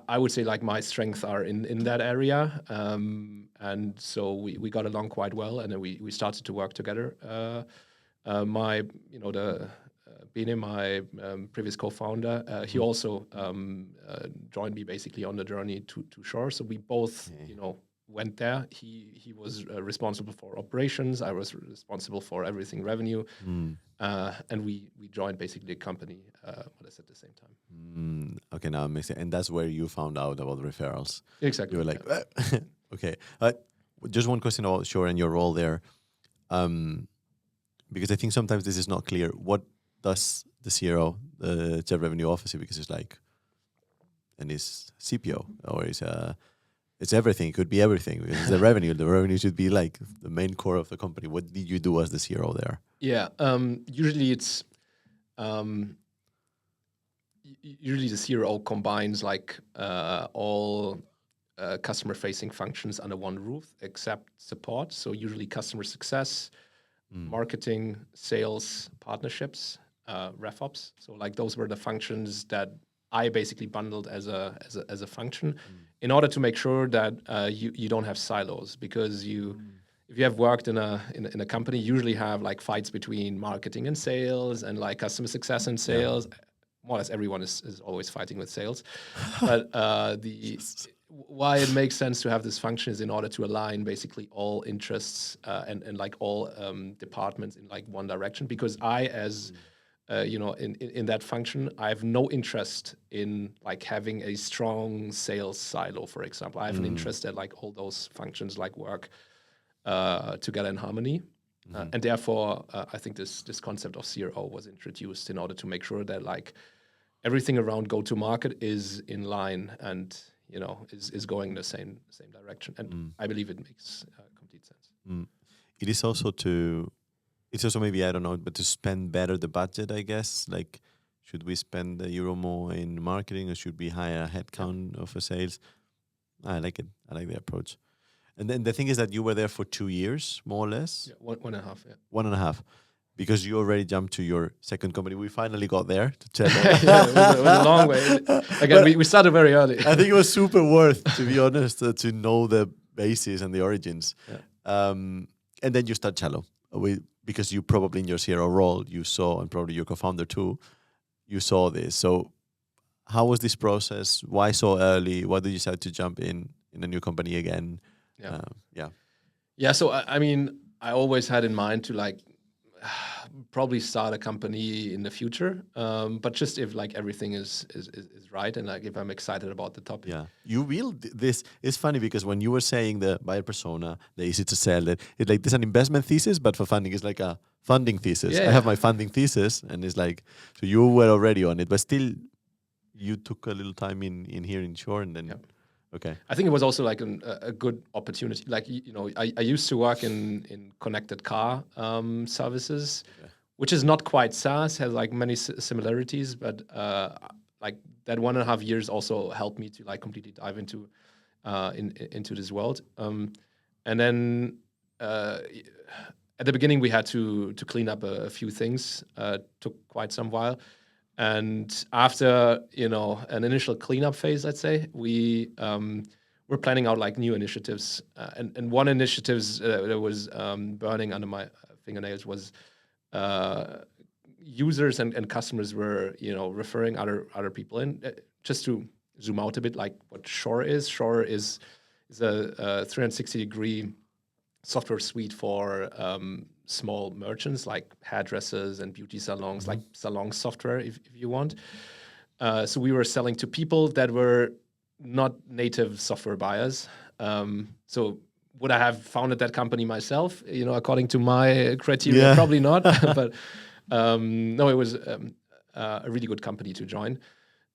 [SPEAKER 2] I would say, like, my strengths are in that area, and so we got along quite well, and then we started to work together. Bene, my previous co-founder, he also joined me basically on the journey to Shore. So we both, went there. He was responsible for operations. I was responsible for everything revenue, and we joined basically the company more or less at the same time.
[SPEAKER 1] Okay, now it makes sense. And that's where you found out about referrals.
[SPEAKER 2] Exactly.
[SPEAKER 1] You were like, okay. Just one question about Shore and your role there. Because I think sometimes this is not clear. What does the CRO, the Chief Revenue Officer, because it's like, and it's CPO, or it's everything. It could be everything. Because it's the revenue. The revenue should be like the main core of the company. What did you do as the CRO there?
[SPEAKER 2] Yeah, usually it's usually the CRO combines like all customer-facing functions under one roof, except support. So usually customer success, marketing, sales, partnerships, RevOps. So like those were the functions that I basically bundled as a function in order to make sure that you don't have silos, because if you have worked in a company, you usually have like fights between marketing and sales and like customer success and sales. More or less everyone is always fighting with sales. But why it makes sense to have this function is in order to align basically all interests and like all departments in like one direction. Because I, as in that function, I have no interest in like having a strong sales silo, for example. I have an interest that like all those functions like work together in harmony. And therefore, I think this concept of CRO was introduced in order to make sure that like everything around go-to-market is in line and is going in the same direction. And I believe it makes complete sense.
[SPEAKER 1] It is also it's also maybe, I don't know, but to spend better the budget, I guess. Like, should we spend the euro more in marketing, or should we hire a headcount of a sales? I like it. I like the approach. And then the thing is that you were there for 2 years, more or less.
[SPEAKER 2] Yeah, one and a half. Yeah.
[SPEAKER 1] 1.5, because you already jumped to your second company. We finally got there to Cello.
[SPEAKER 2] It was a long way. Again, we started very early.
[SPEAKER 1] I think it was super worth, to be honest, to know the basis and the origins. Yeah. And then you start Cello, because you probably in your CRO role, you saw, and probably your co-founder too, you saw this. So how was this process? Why so early? Why did you decide to jump in a new company again?
[SPEAKER 2] So I mean, I always had in mind to like probably start a company in the future, but just if like everything is right, and like if I'm excited about the topic.
[SPEAKER 1] Yeah, you will. This is funny because when you were saying the buyer persona, the easy to sell, it's like there's an investment thesis, but for funding it's like a funding thesis. I have my funding thesis, and it's like, so you were already on it, but still you took a little time in here in Shore, and then Okay.
[SPEAKER 2] I think it was also like a good opportunity. Like, I used to work in connected car services, which is not quite SaaS, has like many similarities, but like that 1.5 years also helped me to like completely dive into into this world. And then at the beginning, we had to clean up a few things. Took quite some while. And after, an initial cleanup phase, let's say, we're planning out like new initiatives. And one initiative that was burning under my fingernails was users and customers were, referring other people in. Just to zoom out a bit, like what Shore is. Shore is a 360-degree software suite for small merchants like hairdressers and beauty salons, like salon software, if you want. So we were selling to people that were not native software buyers. So would I have founded that company myself? According to my criteria, probably not. But no, it was a really good company to join.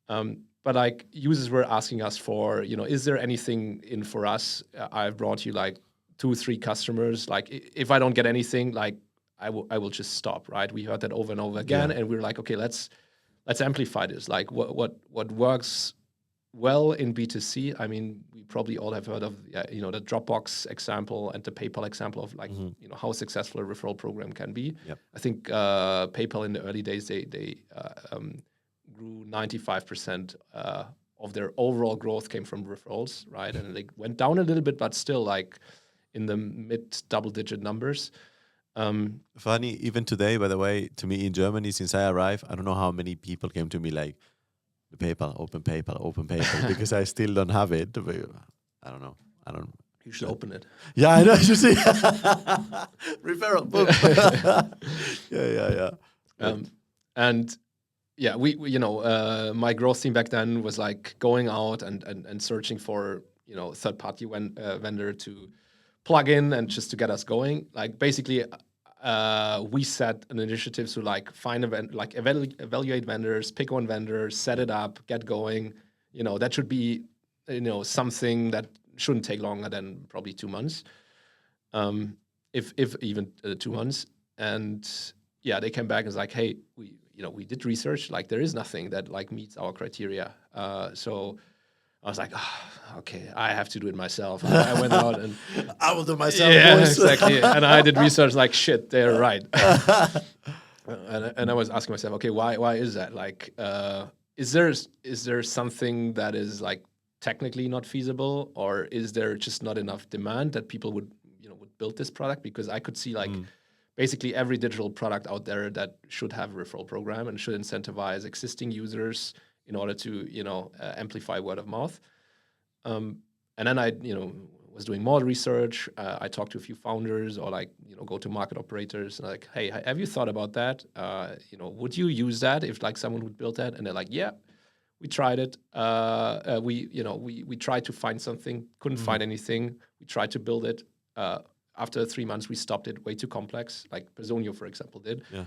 [SPEAKER 2] But like users were asking us for, is there anything in for us? I've brought you like 2-3 customers. Like if I don't get anything, like I will just stop. Right? We heard that over and over again, and we were like, okay, let's amplify this. Like what works well in B2C. I mean, we probably all have heard of the Dropbox example and the PayPal example of like how successful a referral program can be.
[SPEAKER 1] Yep.
[SPEAKER 2] I think PayPal in the early days they grew 95% of their overall growth came from referrals, right? And they went down a little bit, but still like in the mid double-digit numbers.
[SPEAKER 1] Funny, even today, by the way, to me in Germany, since I arrived, I don't know how many people came to me like, open PayPal, because I still don't have it. But I don't know.
[SPEAKER 2] You should open it.
[SPEAKER 1] Yeah, I know. You see, referral. Boom. Yeah.
[SPEAKER 2] And yeah, we my growth team back then was like going out and searching for third-party vendor to plug in and just to get us going. Like basically, we set an initiative to like find evaluate vendors, pick one vendor, set it up, get going. That should be something that shouldn't take longer than probably 2 months, if even 2 months. And yeah, they came back and was like, hey, we did research, like there is nothing that like meets our criteria. So I was like, okay, I have to do it myself. I went out and
[SPEAKER 1] I will do myself.
[SPEAKER 2] Yeah,
[SPEAKER 1] boys.
[SPEAKER 2] exactly. And I did research like shit. They're right. and I was asking myself, okay, why is that? Like, is there something that is like technically not feasible, or is there just not enough demand that people would build this product? Because I could see like basically every digital product out there that should have a referral program and should incentivize existing users in order to amplify word of mouth. And then I was doing more research. I talked to a few founders or like go to market operators and like, hey, have you thought about that? Would you use that if like someone would build that? And they're like, yeah, we tried it. We tried to find something, couldn't find anything. We tried to build it. After 3 months, we stopped it. Way too complex, like Personio, for example, did.
[SPEAKER 1] Yeah.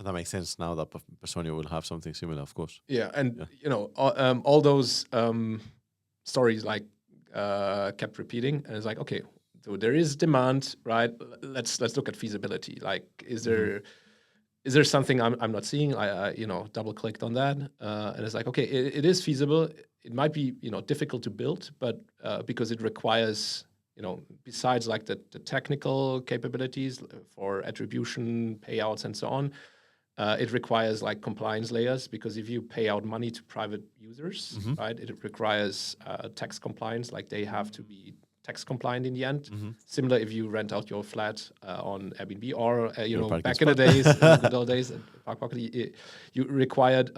[SPEAKER 1] That makes sense now that Personio will have something similar, of course.
[SPEAKER 2] Yeah, and all those stories like kept repeating, and it's like, okay, so there is demand, right? Let's look at feasibility. Like, is there something I'm not seeing? I double clicked on that, and it's like, okay, it is feasible. It might be difficult to build, but because it requires besides like the technical capabilities for attribution, payouts, and so on. It requires like compliance layers, because if you pay out money to private users, right, it requires tax compliance. Like they have to be tax compliant in the end. Similar if you rent out your flat on Airbnb or back in the days, in the good old days at Parkpocket, you required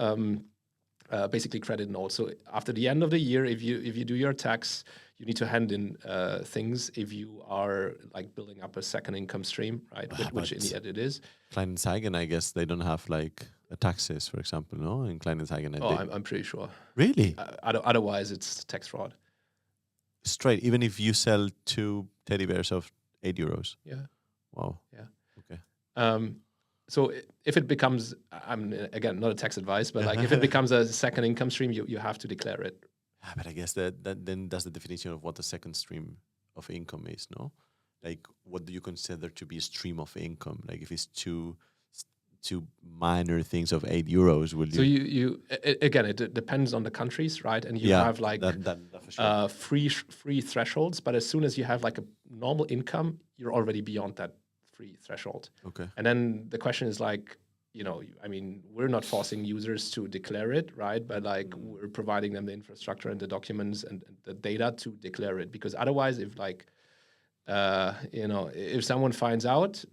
[SPEAKER 2] basically credit notes. So after the end of the year, if you do your tax, you need to hand in things if you are like building up a second income stream, right? Which in the end it is.
[SPEAKER 1] Kleinanzeigen, I guess they don't have like taxes, for example, no? In Kleinanzeigen.
[SPEAKER 2] Oh, I'm pretty sure.
[SPEAKER 1] Really?
[SPEAKER 2] Otherwise, it's tax fraud.
[SPEAKER 1] Straight, even if you sell 2 teddy bears of €8.
[SPEAKER 2] Yeah.
[SPEAKER 1] Wow.
[SPEAKER 2] Yeah.
[SPEAKER 1] Okay.
[SPEAKER 2] So if it becomes, I'm again not a tax advice, but like if it becomes a second income stream, you have to declare it.
[SPEAKER 1] But I guess that then that's the definition of what the second stream of income is, no? Like, what do you consider to be a stream of income? Like, if it's two minor things of €8, will
[SPEAKER 2] So
[SPEAKER 1] you?
[SPEAKER 2] again, it depends on the countries, right? And you
[SPEAKER 1] Yeah,
[SPEAKER 2] have like
[SPEAKER 1] that for sure.
[SPEAKER 2] free thresholds, but as soon as you have like a normal income, you're already beyond that free threshold.
[SPEAKER 1] Okay.
[SPEAKER 2] And then the question is like, I mean, we're not forcing users to declare it, right? But like we're providing them the infrastructure and the documents and the data to declare it, because otherwise, if like, if someone finds out,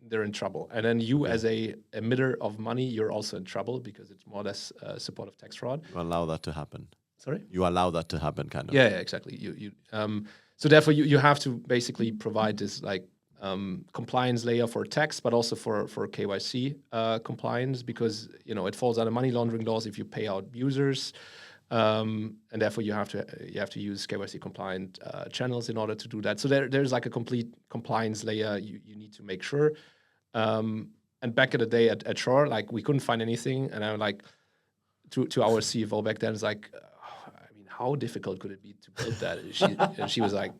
[SPEAKER 2] they're in trouble. And then you, as a emitter of money, you're also in trouble because it's more or less support of tax fraud.
[SPEAKER 1] You allow that to happen.
[SPEAKER 2] Sorry?
[SPEAKER 1] You allow that to happen, kind of.
[SPEAKER 2] Yeah, exactly. So therefore, you have to basically provide this like compliance layer for tax, but also for KYC compliance, because it falls under money laundering laws if you pay out users, and therefore you have to use KYC compliant channels in order to do that. So there's like a complete compliance layer you need to make sure. And back in the day at Shore, like we couldn't find anything, and I'm like to our CFO back then, it's like, I mean, how difficult could it be to build that? And she was like,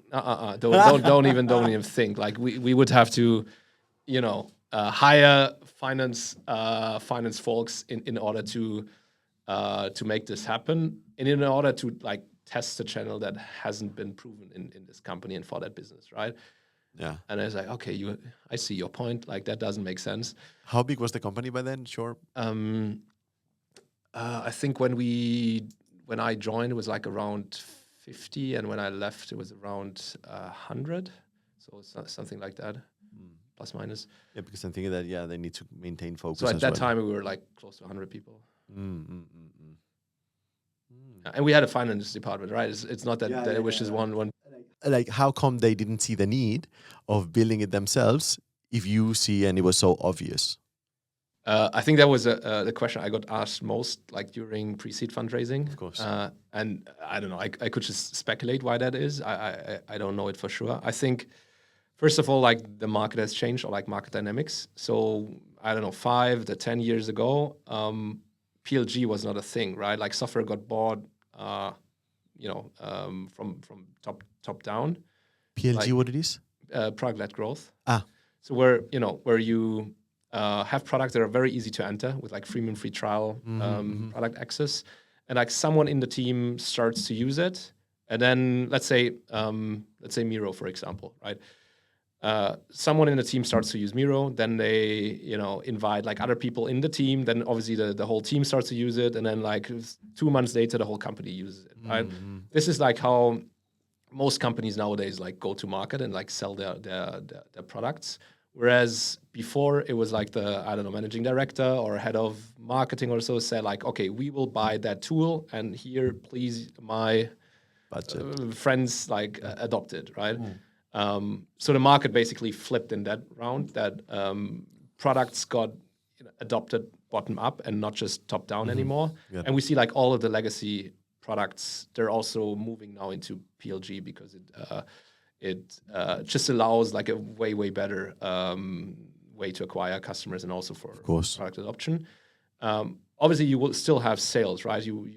[SPEAKER 2] don't even think. Like we would have to, hire finance folks in order to make this happen, and in order to like test a channel that hasn't been proven in this company and for that business, right?
[SPEAKER 1] Yeah.
[SPEAKER 2] And I was like, okay, I see your point. Like that doesn't make sense.
[SPEAKER 1] How big was the company by then? Sure.
[SPEAKER 2] I think when I joined, it was like around 50, and when I left, it was around 100. So it's something like that, plus minus.
[SPEAKER 1] Yeah, because I'm thinking that they need to maintain focus.
[SPEAKER 2] So at that time, we were like close to 100 people. And we had a finance department, right? It's not that it was just one.
[SPEAKER 1] Like, how come they didn't see the need of building it themselves if you see and it was so obvious?
[SPEAKER 2] I think that was the question I got asked most, like during pre-seed fundraising.
[SPEAKER 1] Of course.
[SPEAKER 2] And I don't know. I could just speculate why that is. I don't know it for sure. I think, first of all, like the market has changed, or like market dynamics. So I don't know, 5 to 10 years ago, PLG was not a thing, right? Like software got bought, from top down.
[SPEAKER 1] PLG,
[SPEAKER 2] like,
[SPEAKER 1] what it is?
[SPEAKER 2] Product-led growth.
[SPEAKER 1] So
[SPEAKER 2] where you have products that are very easy to enter with like freemium free trial, product access, and like someone in the team starts to use it, and then let's say Miro, for example, right? Someone in the team starts to use Miro, then they invite like other people in the team, then obviously the whole team starts to use it, and then like 2 months later the whole company uses it, right? This is like how most companies nowadays like go to market and like sell their products. Whereas before it was like the, I don't know, managing director or head of marketing or so said like, okay, we will buy that tool, and here, please, my friends like adopt it, right? So the market basically flipped in that round, that products got adopted bottom up and not just top down anymore. Yeah. And we see like all of the legacy products, they're also moving now into PLG because it just allows like a way better way to acquire customers and also for product adoption. Obviously, you will still have sales, right? You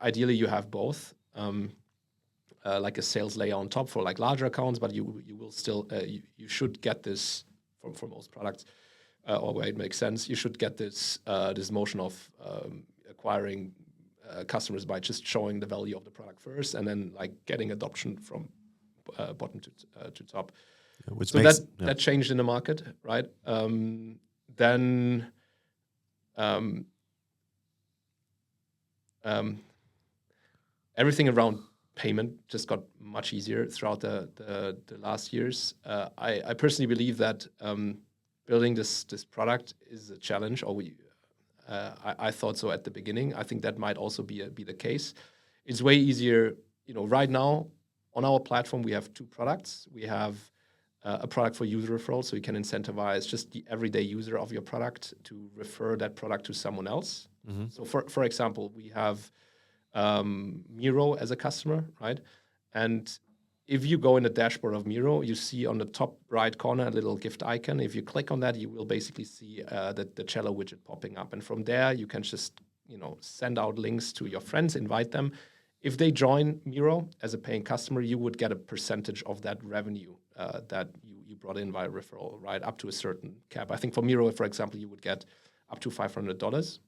[SPEAKER 2] ideally you have both, like a sales layer on top for like larger accounts, but you will still you should get this for most products, or where it makes sense. You should get this this motion of acquiring customers by just showing the value of the product first, and then like getting adoption from bottom to top. Yeah, which so makes, that changed in the market, right? Then everything around payment just got much easier throughout the last years. I personally believe that building this product is a challenge, or I thought so at the beginning. I think that might also be the case. It's way easier, right now on our platform we have 2 products. We have a product for user referral, so you can incentivize just the everyday user of your product to refer that product to someone else. Mm-hmm. So for example, we have Miro as a customer, right? And if you go in the dashboard of Miro, you see on the top right corner a little gift icon. If you click on that, you will basically see the Cello widget popping up. And from there, you can just send out links to your friends, invite them if they join Miro as a paying customer, you would get a percentage of that revenue that you brought in via referral, right? Up to a certain cap. I think for Miro, for example, you would get up to $500.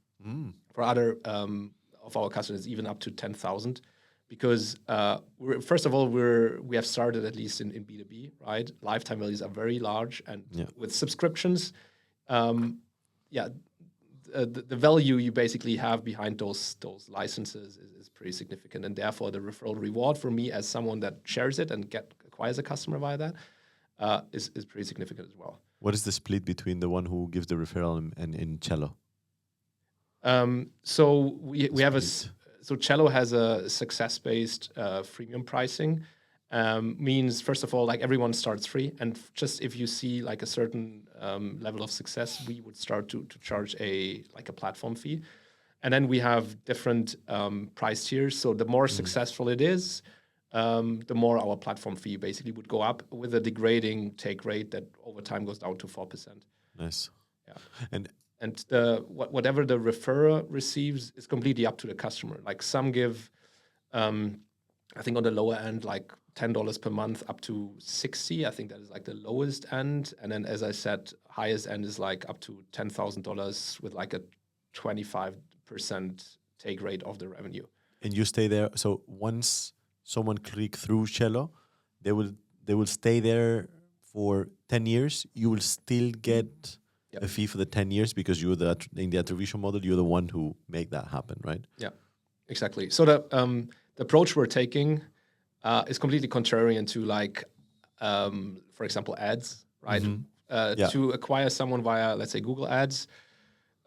[SPEAKER 2] For other of our customers, even up to 10,000. Because first of all, we have started at least in B2B, right? Lifetime values are very large, and with subscriptions, the value you basically have behind those licenses is pretty significant, and therefore the referral reward for me as someone that shares it and acquires a customer via that is pretty significant as well.
[SPEAKER 1] What is the split between the one who gives the referral and in Cello?
[SPEAKER 2] So we have Cello has a success-based freemium pricing. Means first of all, like everyone starts free, and just if you see like a certain level of success, we would start to charge a platform fee, and then we have different price tiers. So the more successful it is, the more our platform fee basically would go up, with a degrading take rate that over time goes down to 4%.
[SPEAKER 1] Nice.
[SPEAKER 2] Yeah. And whatever the referrer receives is completely up to the customer. Like some give, I think on the lower end, like $10 per month up to 60. I think that is like the lowest end. And then, as I said, highest end is like up to $10,000 with like a 25% take rate of the revenue.
[SPEAKER 1] And you stay there. So once someone click through Cello, they will stay there for 10 years. You will still get a fee for the 10 years because you're in the attribution model, you're the one who make that happen, right? Yeah,
[SPEAKER 2] exactly. So the approach we're taking is completely contrarian to like, for example, ads, right? To acquire someone via, let's say, Google Ads,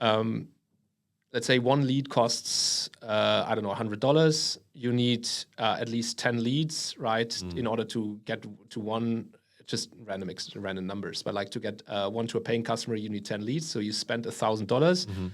[SPEAKER 2] let's say one lead costs, I don't know, $100. You need at least 10 leads, right? In order to get to one, just random numbers, but like to get one to a paying customer, you need 10 leads. So you spend $1,000,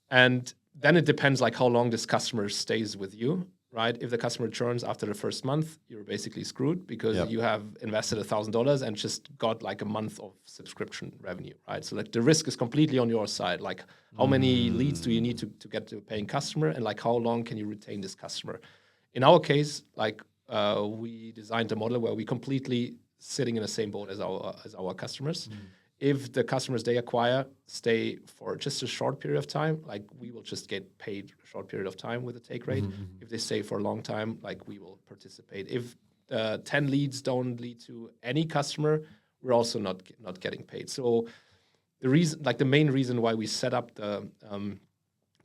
[SPEAKER 2] and then it depends like how long this customer stays with you, right? If the customer churns after the first month, you're basically screwed because you have invested $1,000 and just got like a month of subscription revenue, right? So like the risk is completely on your side. Like how many leads do you need to get to a paying customer, and like how long can you retain this customer? In our case, like we designed a model where we completely sitting in the same boat as our customers. If the customers they acquire stay for just a short period of time, like we will just get paid a short period of time with a take rate. If they stay for a long time, like we will participate. If 10 leads don't lead to any customer, we're also not getting paid. So the main reason why we set up the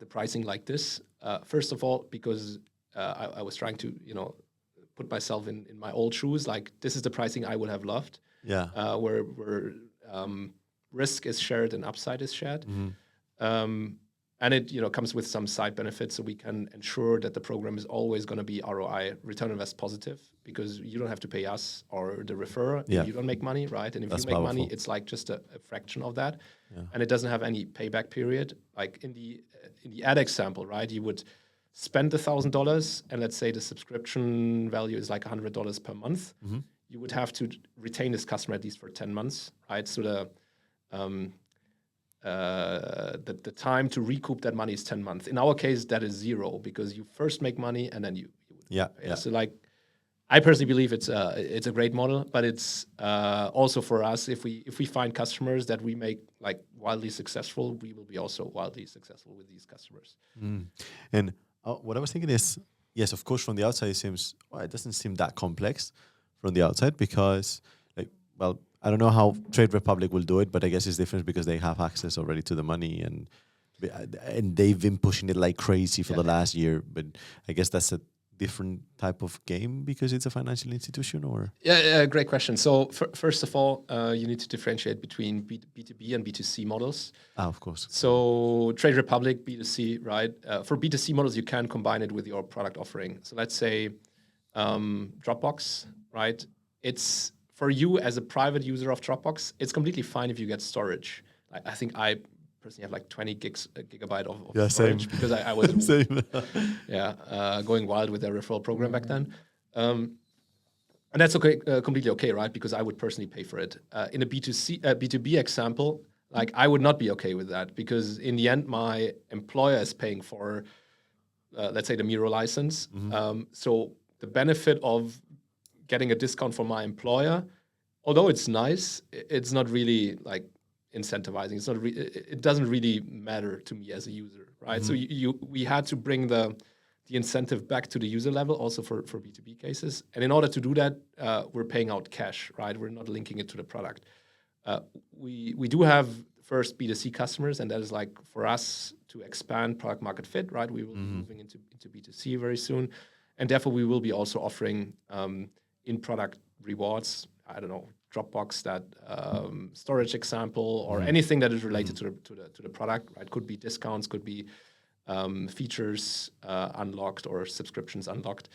[SPEAKER 2] pricing like this, first of all, because I was trying to put myself in my old shoes. Like this is the pricing I would have loved. Yeah. Where risk is shared and upside is shared. And it comes with some side benefits, so we can ensure that the program is always going to be ROI, return on invest positive, because you don't have to pay us or the referrer if you don't make money, right? And if you make money, it's like just a fraction of that, and it doesn't have any payback period. Like in the ad example, right? You would spend $1,000, and let's say the subscription value is like $100 per month. You would have to retain this customer at least for 10 months, right? So the time to recoup that money is 10 months. In our case, that is 0, because you first make money and then you pay. So like, I personally believe it's a great model, but it's also for us, if we find customers that we make like wildly successful, we will be also wildly successful with these customers.
[SPEAKER 1] And what I was thinking is, yes, of course, from the outside it doesn't seem that complex from the outside, because I don't know how Trade Republic will do it, but I guess it's different because they have access already to the money, and they've been pushing it like crazy for the last year. But I guess that's a different type of game because it's a financial institution, or?
[SPEAKER 2] Yeah, great question. So first of all, you need to differentiate between B2B and B2C models.
[SPEAKER 1] Of course.
[SPEAKER 2] So Trade Republic, B2C, right? For B2C models, you can combine it with your product offering. So let's say Dropbox, right? It's for you as a private user of Dropbox, it's completely fine if you get storage. I think I personally have like 20 gigabyte of storage because I was going wild with their referral program back then. And that's okay, completely okay, right? Because I would personally pay for it. In a B2B example, like I would not be okay with that, because in the end, my employer is paying for let's say the Miro license. So the benefit of getting a discount from my employer, although it's nice, it's not really like incentivizing. It's not. It doesn't really matter to me as a user, right? So we had to bring the incentive back to the user level, also for B2B cases. And in order to do that, we're paying out cash, right? We're not linking it to the product. We do have first B2C customers, and that is like for us to expand product market fit, right? We will be moving into B2C very soon. And therefore, we will be also offering in-product rewards. I don't know, Dropbox, that storage example, or anything that is related to the product, right? Could be discounts, could be features unlocked or subscriptions unlocked.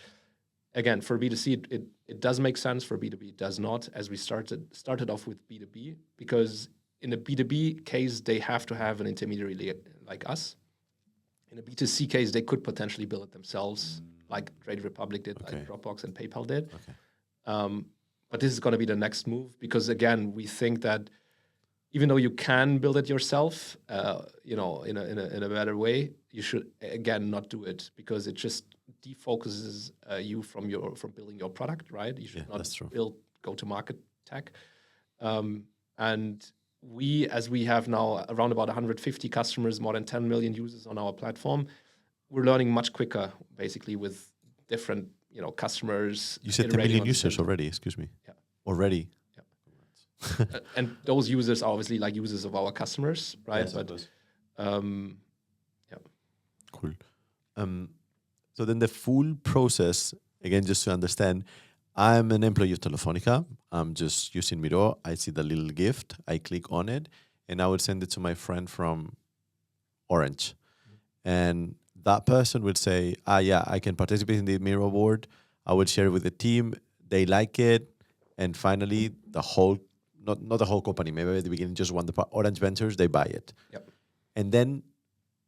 [SPEAKER 2] Again, for B2C, it does make sense. For B2B, it does not, as we started off with B2B, because in a B2B case, they have to have an intermediary like us. In a B2C case, they could potentially build it themselves, like Trade Republic did, like Dropbox and PayPal did. But this is going to be the next move, because again, we think that even though you can build it yourself, in a better way, you should again not do it, because it just defocuses you from building your product, right? You should not build go-to-market tech. And as we have now around about 150 customers, more than 10 million users on our platform, we're learning much quicker, basically, with different customers.
[SPEAKER 1] You said 10 million users already, excuse me.
[SPEAKER 2] Yeah.
[SPEAKER 1] Already.
[SPEAKER 2] Yeah. And those users are obviously like users of our customers, right?
[SPEAKER 1] Yes,
[SPEAKER 2] but
[SPEAKER 1] Cool. So then the full process, again, just to understand, I'm an employee of Telefonica. I'm just using Miro. I see the little gift. I click on it, and I would send it to my friend from Orange. And that person would say, yeah, I can participate in the Miro board. I would share it with the team. They like it. And finally, the whole, not the whole company, maybe at the beginning, just one, the Orange Ventures, they buy it.
[SPEAKER 2] Yep.
[SPEAKER 1] And then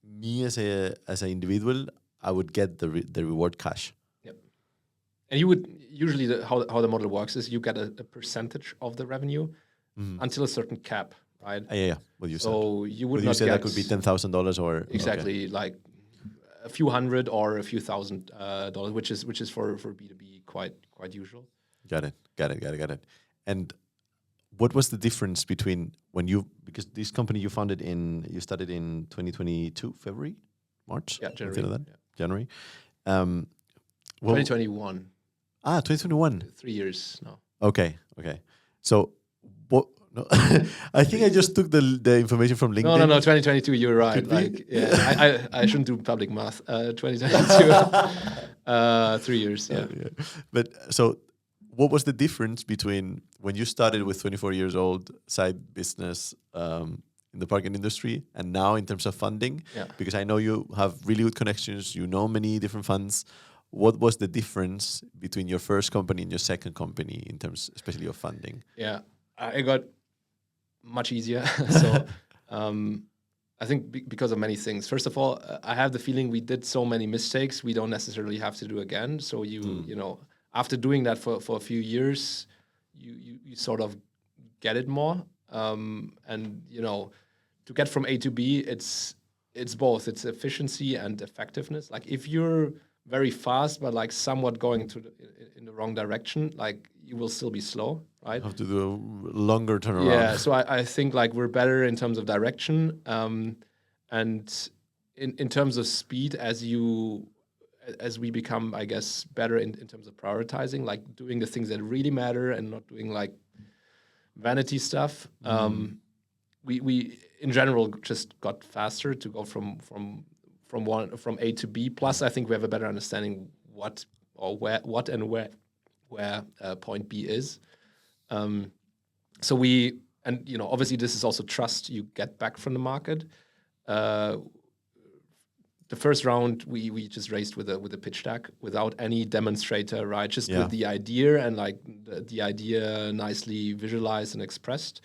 [SPEAKER 1] me as an individual, I would get the reward cash.
[SPEAKER 2] Yep. And you would usually how the model works is you get a percentage of the revenue until a certain cap, right?
[SPEAKER 1] Yeah. What you said.
[SPEAKER 2] So you would
[SPEAKER 1] you
[SPEAKER 2] not
[SPEAKER 1] said
[SPEAKER 2] get
[SPEAKER 1] that could be $10,000 or
[SPEAKER 2] exactly like a few hundred or a few thousand dollars, which is for B2B quite usual.
[SPEAKER 1] Got it. And what was the difference between because this company you started in 2022, February, March?
[SPEAKER 2] Yeah, January.
[SPEAKER 1] January.
[SPEAKER 2] 2021.
[SPEAKER 1] 2021.
[SPEAKER 2] 3 years now.
[SPEAKER 1] Okay. So what? No, I think I just took the information from LinkedIn.
[SPEAKER 2] No, 2022. You're right. I shouldn't do public math. 2022. 3 years. Yeah.
[SPEAKER 1] But so, what was the difference between when you started with 24 years old side business in the parking industry and now in terms of funding?
[SPEAKER 2] Yeah.
[SPEAKER 1] Because I know you have really good connections. You know many different funds. What was the difference between your first company and your second company in terms, especially of funding?
[SPEAKER 2] Yeah, I got much easier. So I think because of many things. First of all, I have the feeling we did so many mistakes we don't necessarily have to do again. So after doing that for a few years, you sort of get it more. And to get from A to B, it's both. It's efficiency and effectiveness. Like if you're very fast, but like somewhat going in the wrong direction, like you will still be slow, right?
[SPEAKER 1] Have to do a longer turnaround.
[SPEAKER 2] Yeah, so I think like we're better in terms of direction, and in terms of speed as we become, I guess, better in terms of prioritizing, like doing the things that really matter and not doing like vanity stuff. We in general just got faster to go from A to B. Plus, I think we have a better understanding what and where point B is. So obviously this is also trust you get back from the market. The first round we just raised with a pitch deck without any demonstrator, right? Just with the idea and like the idea nicely visualized and expressed.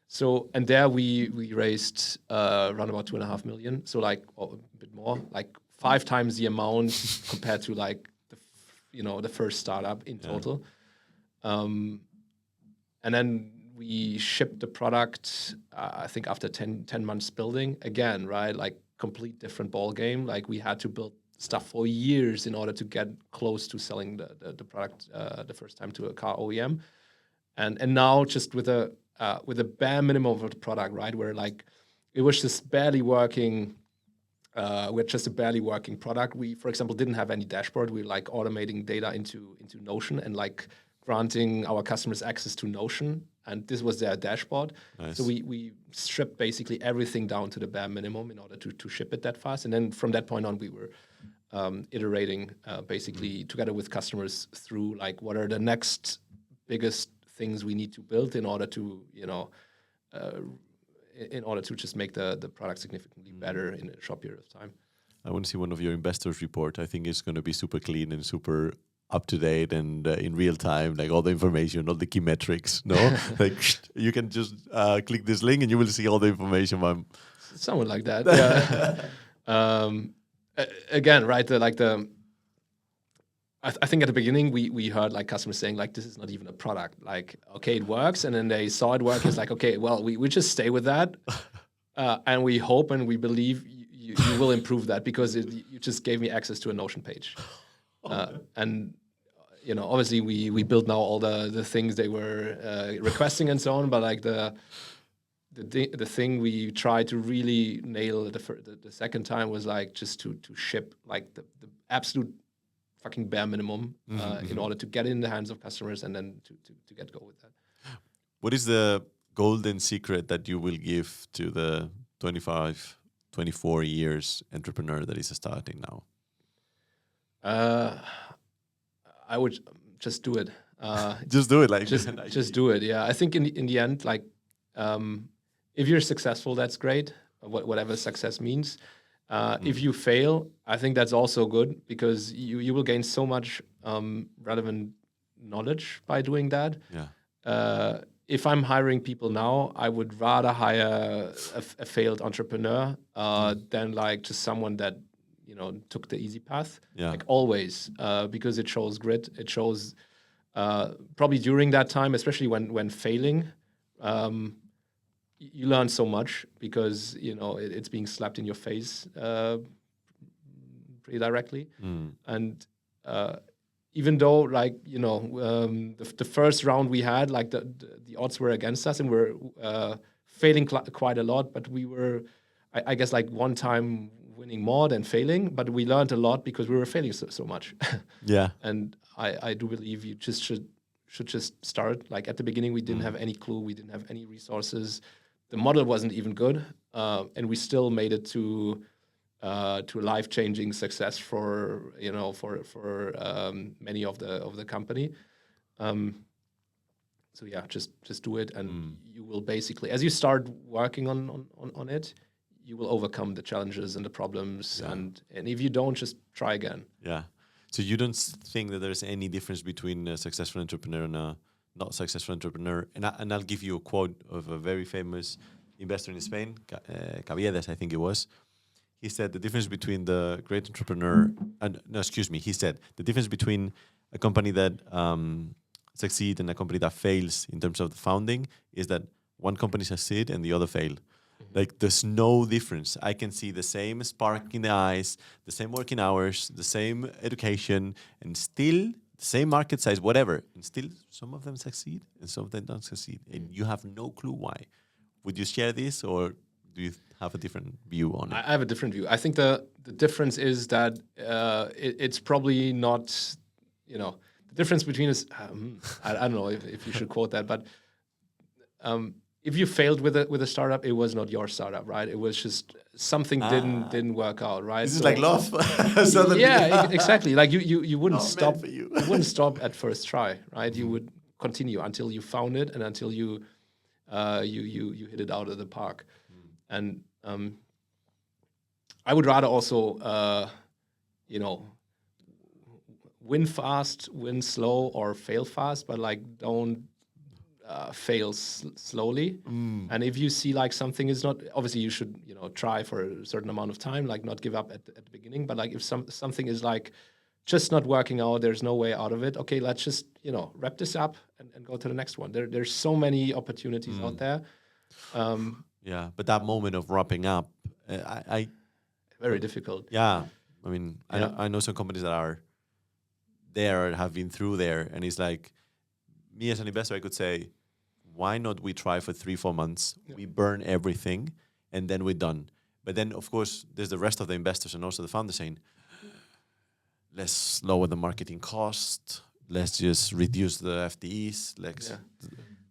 [SPEAKER 2] So, and there we raised around about 2.5 million. So like a bit more, like 5 times the amount compared to like the first startup in total. And then we shipped the product, I think after 10 months building again, right? Like complete different ball game. Like we had to build stuff for years in order to get close to selling the product the first time to a car OEM, and now just with a bare minimum of the product, right, where like it was just barely working. We're just a barely working product. We, for example, didn't have any dashboard. We were like automating data into Notion and like granting our customers access to Notion, and this was their dashboard.
[SPEAKER 1] Nice.
[SPEAKER 2] So we stripped basically everything down to the bare minimum in order to ship it that fast. And then from that point on, we were iterating basically together with customers through like what are the next biggest things we need to build in order to just make the product significantly better in a short period of time.
[SPEAKER 1] I want to see one of your investors' report. I think it's going to be super clean and super up to date and in real time, like all the information, all the key metrics. No, like you can just click this link and you will see all the information.
[SPEAKER 2] Somewhat like that. Yeah. Again, right? I think at the beginning we heard like customers saying like, this is not even a product. Like, okay, it works. And then they saw it work. It's like, okay, well, we just stay with that. And we hope and we believe you will improve that because you just gave me access to a Notion page. And, obviously we built now all the things they were requesting and so on. But like the thing we tried to really nail the second time was like just to ship like the absolute fucking bare minimum in order to get it in the hands of customers and then to get go with that.
[SPEAKER 1] What is the golden secret that you will give to the 25, 24 years entrepreneur that is starting now?
[SPEAKER 2] I would just do it.
[SPEAKER 1] Just do it, like
[SPEAKER 2] just do it. Yeah, I think in the end, like if you're successful, that's great. Whatever success means. If you fail, I think that's also good because you will gain so much relevant knowledge by doing that.
[SPEAKER 1] Yeah.
[SPEAKER 2] If I'm hiring people now, I would rather hire a failed entrepreneur than like just someone that took the easy path.
[SPEAKER 1] Yeah.
[SPEAKER 2] Like always, because it shows grit. It shows probably during that time, especially when failing. You learn so much because it's being slapped in your face pretty directly, and even though like the first round we had, like the odds were against us and we're failing quite a lot, but we were I guess like one time winning more than failing, but we learned a lot because we were failing so much.
[SPEAKER 1] Yeah.
[SPEAKER 2] And I do believe you just should just start. Like at the beginning we didn't have any clue, we didn't have any resources. The model wasn't even good, and we still made it to life-changing success for many of the company. So yeah, just do it, and you will basically, as you start working on it, you will overcome the challenges and the problems, and if you don't, just try again.
[SPEAKER 1] Yeah. So you don't think that there's any difference between a successful entrepreneur and a not successful entrepreneur? And I'll give you a quote of a very famous investor in Spain, Caviedes, I think it was. He said the difference between the great entrepreneur he said the difference between a company that succeeds and a company that fails in terms of the founding is that one company succeeds and the other fail. Like there's no difference. I can see the same spark in the eyes, the same working hours, the same education, and still the same market size, whatever. And still some of them succeed and some of them don't succeed. And you have no clue why. Would you share this, or do you have a different view on it?
[SPEAKER 2] I have a different view. I think the difference is that it's probably not, the difference between us. I don't know if you should quote that, but if you failed with a startup, it was not your startup, right? It was just something didn't work out, right?
[SPEAKER 1] This is like love.
[SPEAKER 2] Yeah, exactly. Like you wouldn't stop.
[SPEAKER 1] You
[SPEAKER 2] wouldn't stop at first try, right? You would continue until you found it and until you hit it out of the park. And I would rather also win fast, win slow, or fail fast, but like don't fail slowly. And if you see like something is not, obviously you should try for a certain amount of time, like not give up at the beginning. But like if something is like just not working out, there's no way out of it. Okay, let's just wrap this up and go to the next one. There's so many opportunities out there.
[SPEAKER 1] Yeah, but that moment of wrapping up,
[SPEAKER 2] very difficult.
[SPEAKER 1] Yeah, I mean,
[SPEAKER 2] Yeah.
[SPEAKER 1] I know some companies that are there, have been through there, and it's like, me as an investor, I could say, why not we try for 3-4 months, we burn everything, and then we're done. But then, of course, there's the rest of the investors and also the founders saying, let's lower the marketing cost, let's just reduce the FTEs, let's,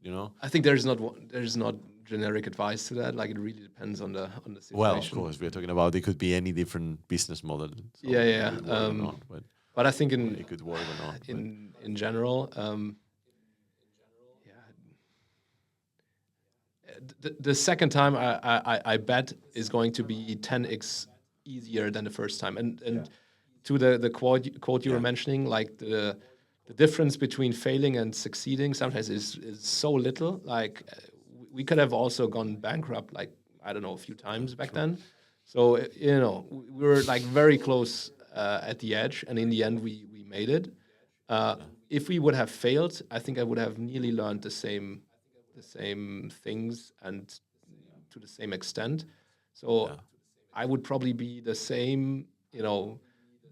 [SPEAKER 1] you know.
[SPEAKER 2] I think there's not generic advice to that. Like, it really depends on the situation.
[SPEAKER 1] Well, of course, we're talking about it could be any different business model. So
[SPEAKER 2] Yeah.
[SPEAKER 1] it could work or not,
[SPEAKER 2] But I think
[SPEAKER 1] it could work or not.
[SPEAKER 2] in general, the second time I bet is going to be 10x easier than the first time. And to the quote you were mentioning, like the difference between failing and succeeding sometimes is so little. Like, we could have also gone bankrupt, like, I don't know, a few times back then. So, we were like very close at the edge, and in the end we made it. If we would have failed, I think I would have nearly learned the same things and to the same extent. So I would probably be the same,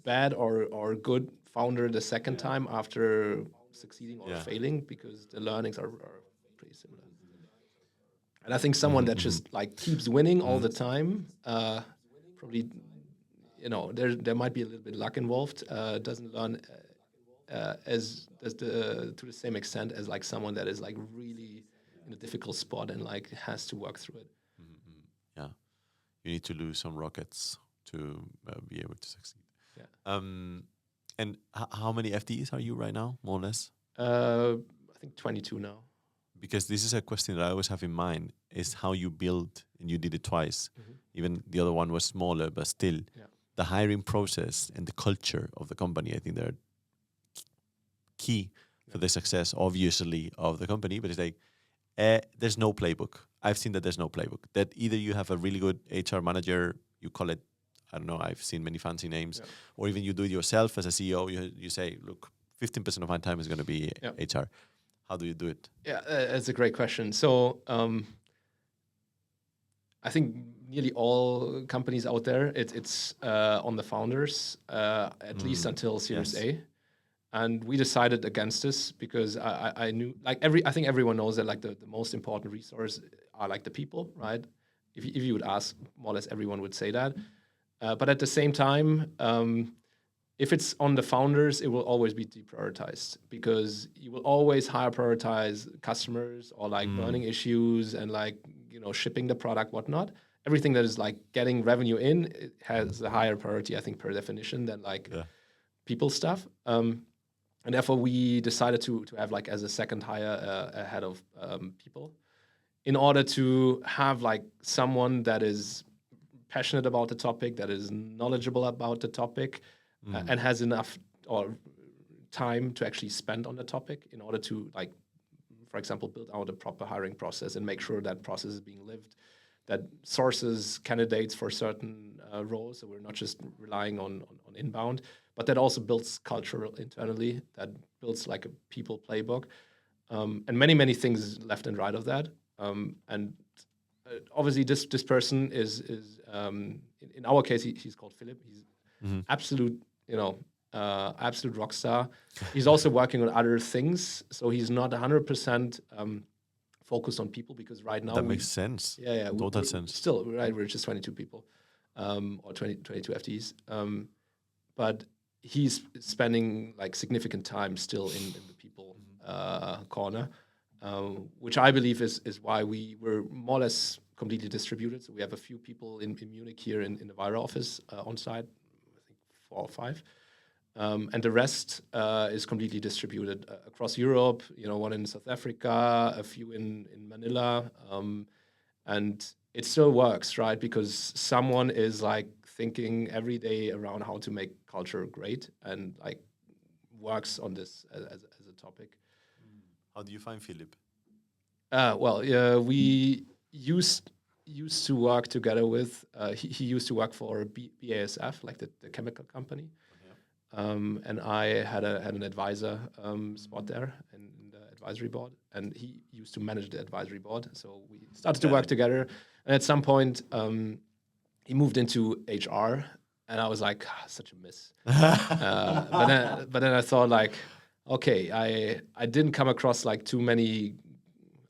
[SPEAKER 2] bad or good founder the second time after succeeding or failing, because the learnings are pretty similar. And I think someone that just like keeps winning all the time, probably, there might be a little bit luck involved, doesn't learn to the same extent as like someone that is like really in a difficult spot and like has to work through it.
[SPEAKER 1] Yeah, you need to lose some rockets to be able to succeed.
[SPEAKER 2] Yeah.
[SPEAKER 1] And how many FTEs are you right now, more or less?
[SPEAKER 2] I think 22 now.
[SPEAKER 1] Because this is a question that I always have in mind, is how you build, and you did it twice. Even the other one was smaller, but still, the hiring process and the culture of the company, I think they're key for the success, obviously, of the company. But it's like, there's no playbook. I've seen that there's no playbook. That either you have a really good HR manager, you call it, I don't know, I've seen many fancy names, or even you do it yourself as a CEO. You say, look, 15% of my time is going to be HR. How do you do it?
[SPEAKER 2] Yeah, that's a great question. So I think nearly all companies out there, it's on the founders, at least until Series A. And we decided against this because I knew, like, I think everyone knows that like the most important resource are like the people, right? If you would ask, more or less everyone would say that. But at the same time, if it's on the founders, it will always be deprioritized, because you will always higher prioritize customers or like burning issues and like, shipping the product, whatnot. Everything that is like getting revenue in, it has a higher priority, I think, per definition, than like people stuff. And therefore we decided to have like as a second hire a head of people, in order to have like someone that is passionate about the topic, that is knowledgeable about the topic, and has enough or time to actually spend on the topic, in order to, like, for example, build out a proper hiring process and make sure that process is being lived, that sources candidates for certain roles, so we're not just relying on inbound, but that also builds culture internally, that builds like a people playbook, and many things left and right of that. And obviously this person is in our case, he's called Philip. He's absolute, absolute rock star. He's also working on other things, so he's not 100% focused on people, because right now
[SPEAKER 1] that makes sense.
[SPEAKER 2] Yeah,
[SPEAKER 1] total sense.
[SPEAKER 2] Still, right, we're just 22 people, or 22 FTEs. But he's spending like significant time still in the people corner, which I believe is why we were more or less completely distributed. So we have a few people in Munich here in the Wayra office on site, I think 4 or 5. And the rest is completely distributed across Europe, one in South Africa, a few in Manila. And it still works, right? Because someone is like thinking every day around how to make culture great, and like works on this as a topic.
[SPEAKER 1] How do you find Philip?
[SPEAKER 2] We used to work together with, he used to work for BASF, like the chemical company. And I had an advisor spot there in the advisory board, and he used to manage the advisory board. So we started to work together. And at some point, he moved into HR, and I was like, such a miss. But then I thought like, okay, I didn't come across like too many.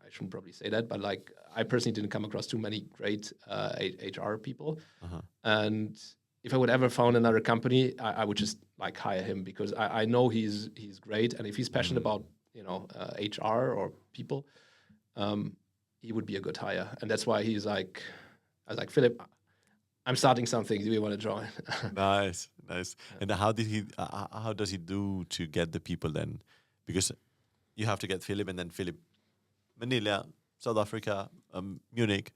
[SPEAKER 2] I shouldn't probably say that, but like I personally didn't come across too many great HR people. And if I would ever found another company, I would just like hire him because I know he's great, and if he's passionate about HR or people, he would be a good hire. And that's why he's like, I was like, Philip, I'm starting something. Do you want to join?
[SPEAKER 1] Nice. And how does he do to get the people then? Because you have to get Philip, and then Philip, Manila, South Africa, Munich.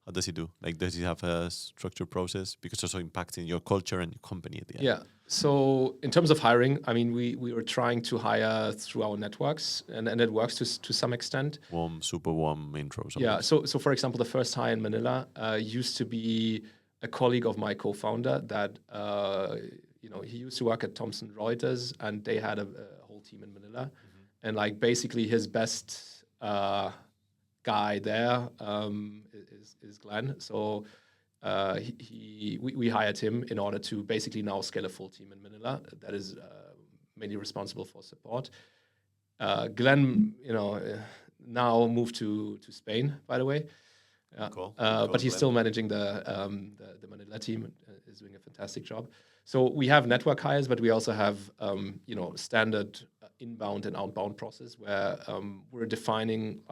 [SPEAKER 1] How does he do? Like, does he have a structured process? Because it's also impacting your culture and your company at the end.
[SPEAKER 2] Yeah. So in terms of hiring, I mean, we were trying to hire through our networks, and it works to some extent.
[SPEAKER 1] Super warm intros.
[SPEAKER 2] Yeah. So for example, the first hire in Manila used to be a colleague of my co-founder that he used to work at Thomson Reuters, and they had a whole team in Manila, and like basically his best guy there is Glenn. So we hired him in order to basically now scale a full team in Manila that is mainly responsible for support. Glenn, now moved to Spain, by the way.
[SPEAKER 1] Cool.
[SPEAKER 2] But he's still managing the Manila team and is doing a fantastic job. So we have network hires, but we also have standard inbound and outbound process where we're defining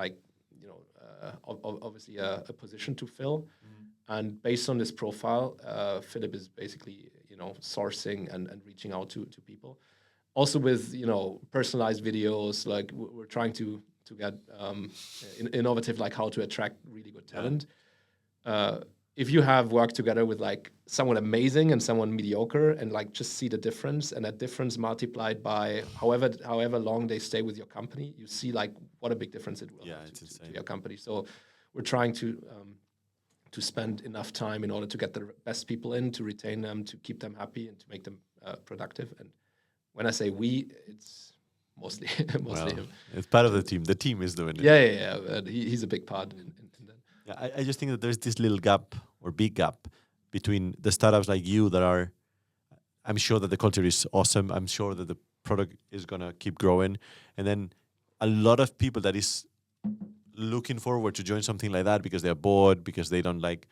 [SPEAKER 2] obviously a position to fill, and based on this profile, Philip is basically sourcing and reaching out to people, also with personalized videos. Like we're trying to get innovative, like how to attract really good talent. If you have worked together with like someone amazing and someone mediocre, and like just see the difference, and that difference multiplied by however long they stay with your company, you see like what a big difference it will have to your company. So we're trying to spend enough time in order to get the best people in, to retain them, to keep them happy, and to make them productive. And when I say we, it's mostly him.
[SPEAKER 1] It's part of the team. The team is doing it.
[SPEAKER 2] Yeah. He's a big part in that.
[SPEAKER 1] Yeah, I just think that there's this little gap or big gap between the startups like you that are, I'm sure that the culture is awesome. I'm sure that the product is going to keep growing. And then a lot of people that is looking forward to join something like that because they're bored, because they don't like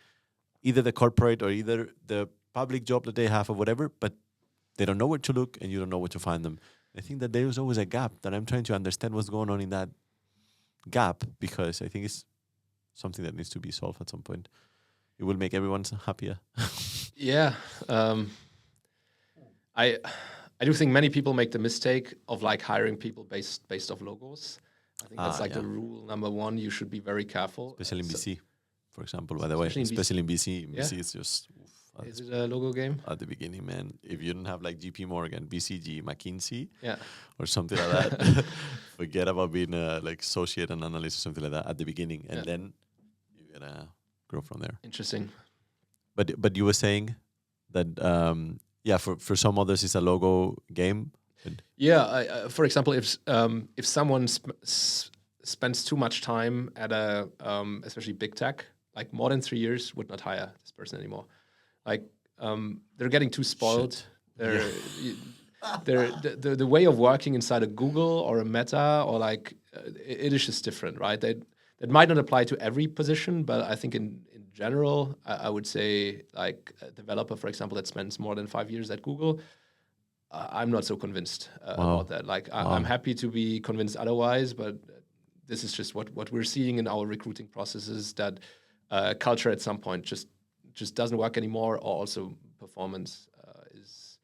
[SPEAKER 1] either the corporate or either the public job that they have or whatever, but they don't know where to look and you don't know where to find them. I think that there is always a gap that I'm trying to understand what's going on in that gap, because I think it's something that needs to be solved at some point. It will make everyone happier.
[SPEAKER 2] Yeah. I do think many people make the mistake of like hiring people based off logos. I think that's the rule number one. You should be very careful.
[SPEAKER 1] Especially in BC, for example, by the way. Especially in BC. In BC, it's just...
[SPEAKER 2] Is it a logo game?
[SPEAKER 1] At the beginning, man. If you don't have like JP Morgan, BCG, McKinsey,
[SPEAKER 2] yeah,
[SPEAKER 1] or something like that, forget about being a like associate and analyst or something like that at the beginning, and then you're gonna grow from there. Interesting. But you were saying that for some others it's a logo game.
[SPEAKER 2] Yeah, for example, if someone spends too much time at a especially big tech, like more than 3 years, would not hire this person anymore. Like they're getting too spoiled. The way of working inside a Google or a Meta or like it is just different, right? That might not apply to every position, but I think in general, I would say like a developer, for example, that spends more than 5 years at Google, I'm not so convinced about that. Like I'm happy to be convinced otherwise, but this is just what we're seeing in our recruiting processes, that culture at some point just doesn't work anymore, or also performance is.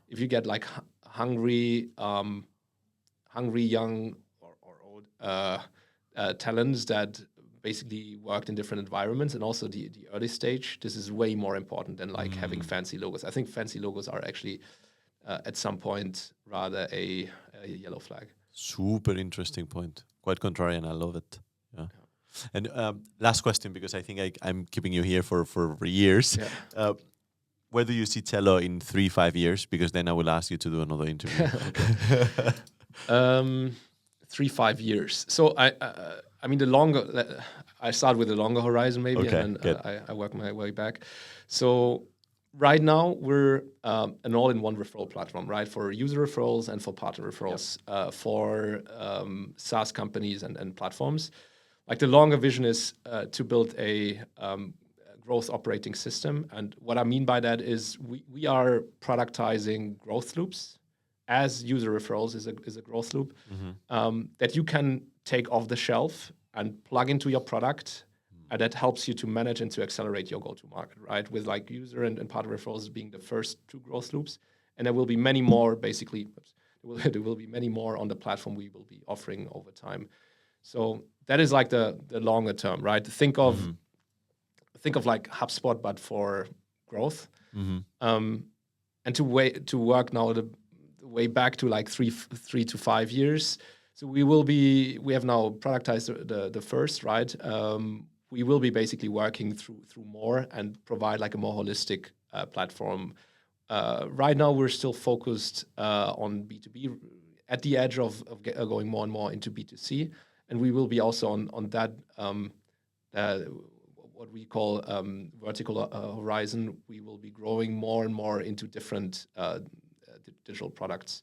[SPEAKER 2] If you get like hungry young or old talents that basically worked in different environments, and also the early stage, this is way more important than like having fancy logos. I think fancy logos are actually at some point rather a yellow flag. Super interesting point. Quite contrarian. I love it. Yeah. And last question, because I think I'm keeping you here for years. Yeah. Where do you see Cello in 3-5 years? Because then I will ask you to do another interview. 3-5 years. So I mean, I start with the longer horizon maybe, and then I work my way back. So right now we're an all-in-one referral platform, right? For user referrals and for partner referrals, for SaaS companies and platforms. Like the longer vision is to build a growth operating system. And what I mean by that is we are productizing growth loops as user referrals is a growth loop that you can take off the shelf and plug into your product. And that helps you to manage and to accelerate your go-to-market, right? With like user and partner referrals being the first two growth loops. And there will be many more, basically, there will be many more on the platform we will be offering over time. So that is like the longer term, right? Think of like HubSpot, but for growth. And to work now the way back to like 3 to 5 years. So we have now productized the first, right? We will be basically working through more and provide like a more holistic platform. Right now, we're still focused on B2B, at the edge of going more and more into B2C, and we will be also on that what we call vertical horizon. We will be growing more and more into different digital products.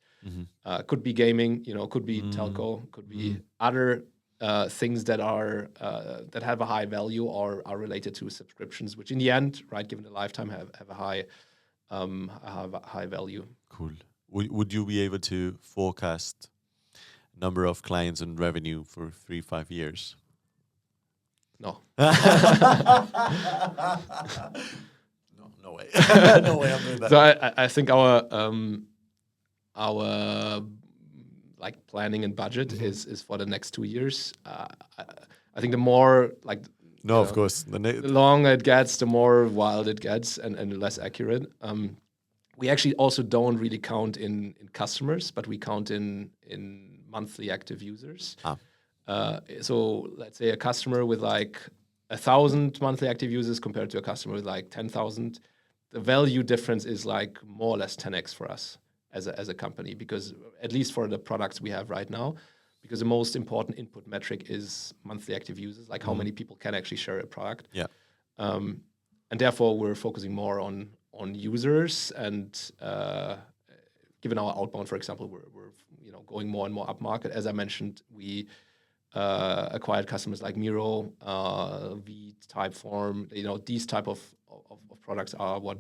[SPEAKER 2] Could be gaming, could be telco, could be other things that are that have a high value or are related to subscriptions, which in the end, right, given the lifetime, have a high value.
[SPEAKER 1] Cool. Would you be able to forecast number of clients and revenue for 3-5 years?
[SPEAKER 2] No.
[SPEAKER 1] No way. No way I'm doing that.
[SPEAKER 2] So I think our like planning and budget is for the next 2 years. I think the more like
[SPEAKER 1] of course
[SPEAKER 2] the longer it gets, the more wild it gets and less accurate. We actually also don't really count in customers, but we count in monthly active users. So let's say a customer with like 1,000 monthly active users compared to a customer with like 10,000, the value difference is like more or less 10x for us as a company, because at least for the products we have right now, because the most important input metric is monthly active users, like how many people can actually share a product. And therefore we're focusing more on users, and given our outbound, for example, we're going more and more up market. As I mentioned, we acquired customers like Miro, V, Typeform. These type of products are what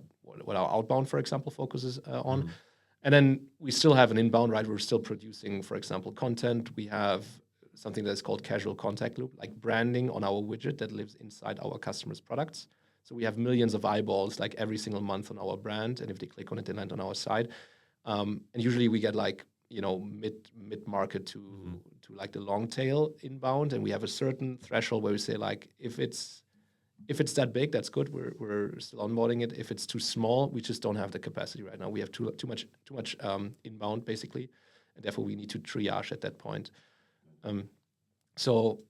[SPEAKER 2] our outbound, for example, focuses on. And then we still have an inbound, right? We're still producing, for example, content. We have something that's called casual contact loop, like branding on our widget that lives inside our customers' products. So we have millions of eyeballs like every single month on our brand, and if they click on it, they land on our site. And usually we get like mid market to like the long tail inbound, and we have a certain threshold where we say like if it's that big, that's good. We're still onboarding it. If it's too small, we just don't have the capacity right now. We have too much inbound basically, and therefore we need to triage at that point. So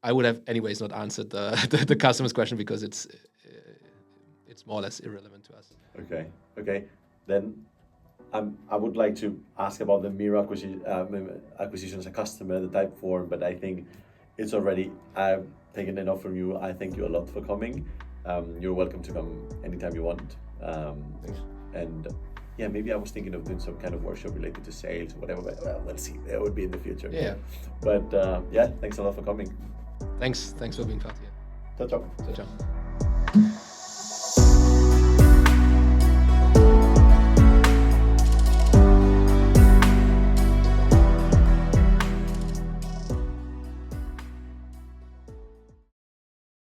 [SPEAKER 2] I would have anyways not answered the customer's question because it's more or less irrelevant to us.
[SPEAKER 1] Okay. Then I would like to ask about the Miro acquisition as a customer, the Typeform, but I think it's already taken enough from you. I thank you a lot for coming. You're welcome to come anytime you want.
[SPEAKER 2] Thanks.
[SPEAKER 1] And yeah, maybe I was thinking of doing some kind of workshop related to sales or whatever, but we'll see. That would be in the future.
[SPEAKER 2] Yeah.
[SPEAKER 1] But thanks a lot for coming.
[SPEAKER 2] Thanks for being part here.
[SPEAKER 1] Ciao, ciao.
[SPEAKER 2] Ciao, ciao.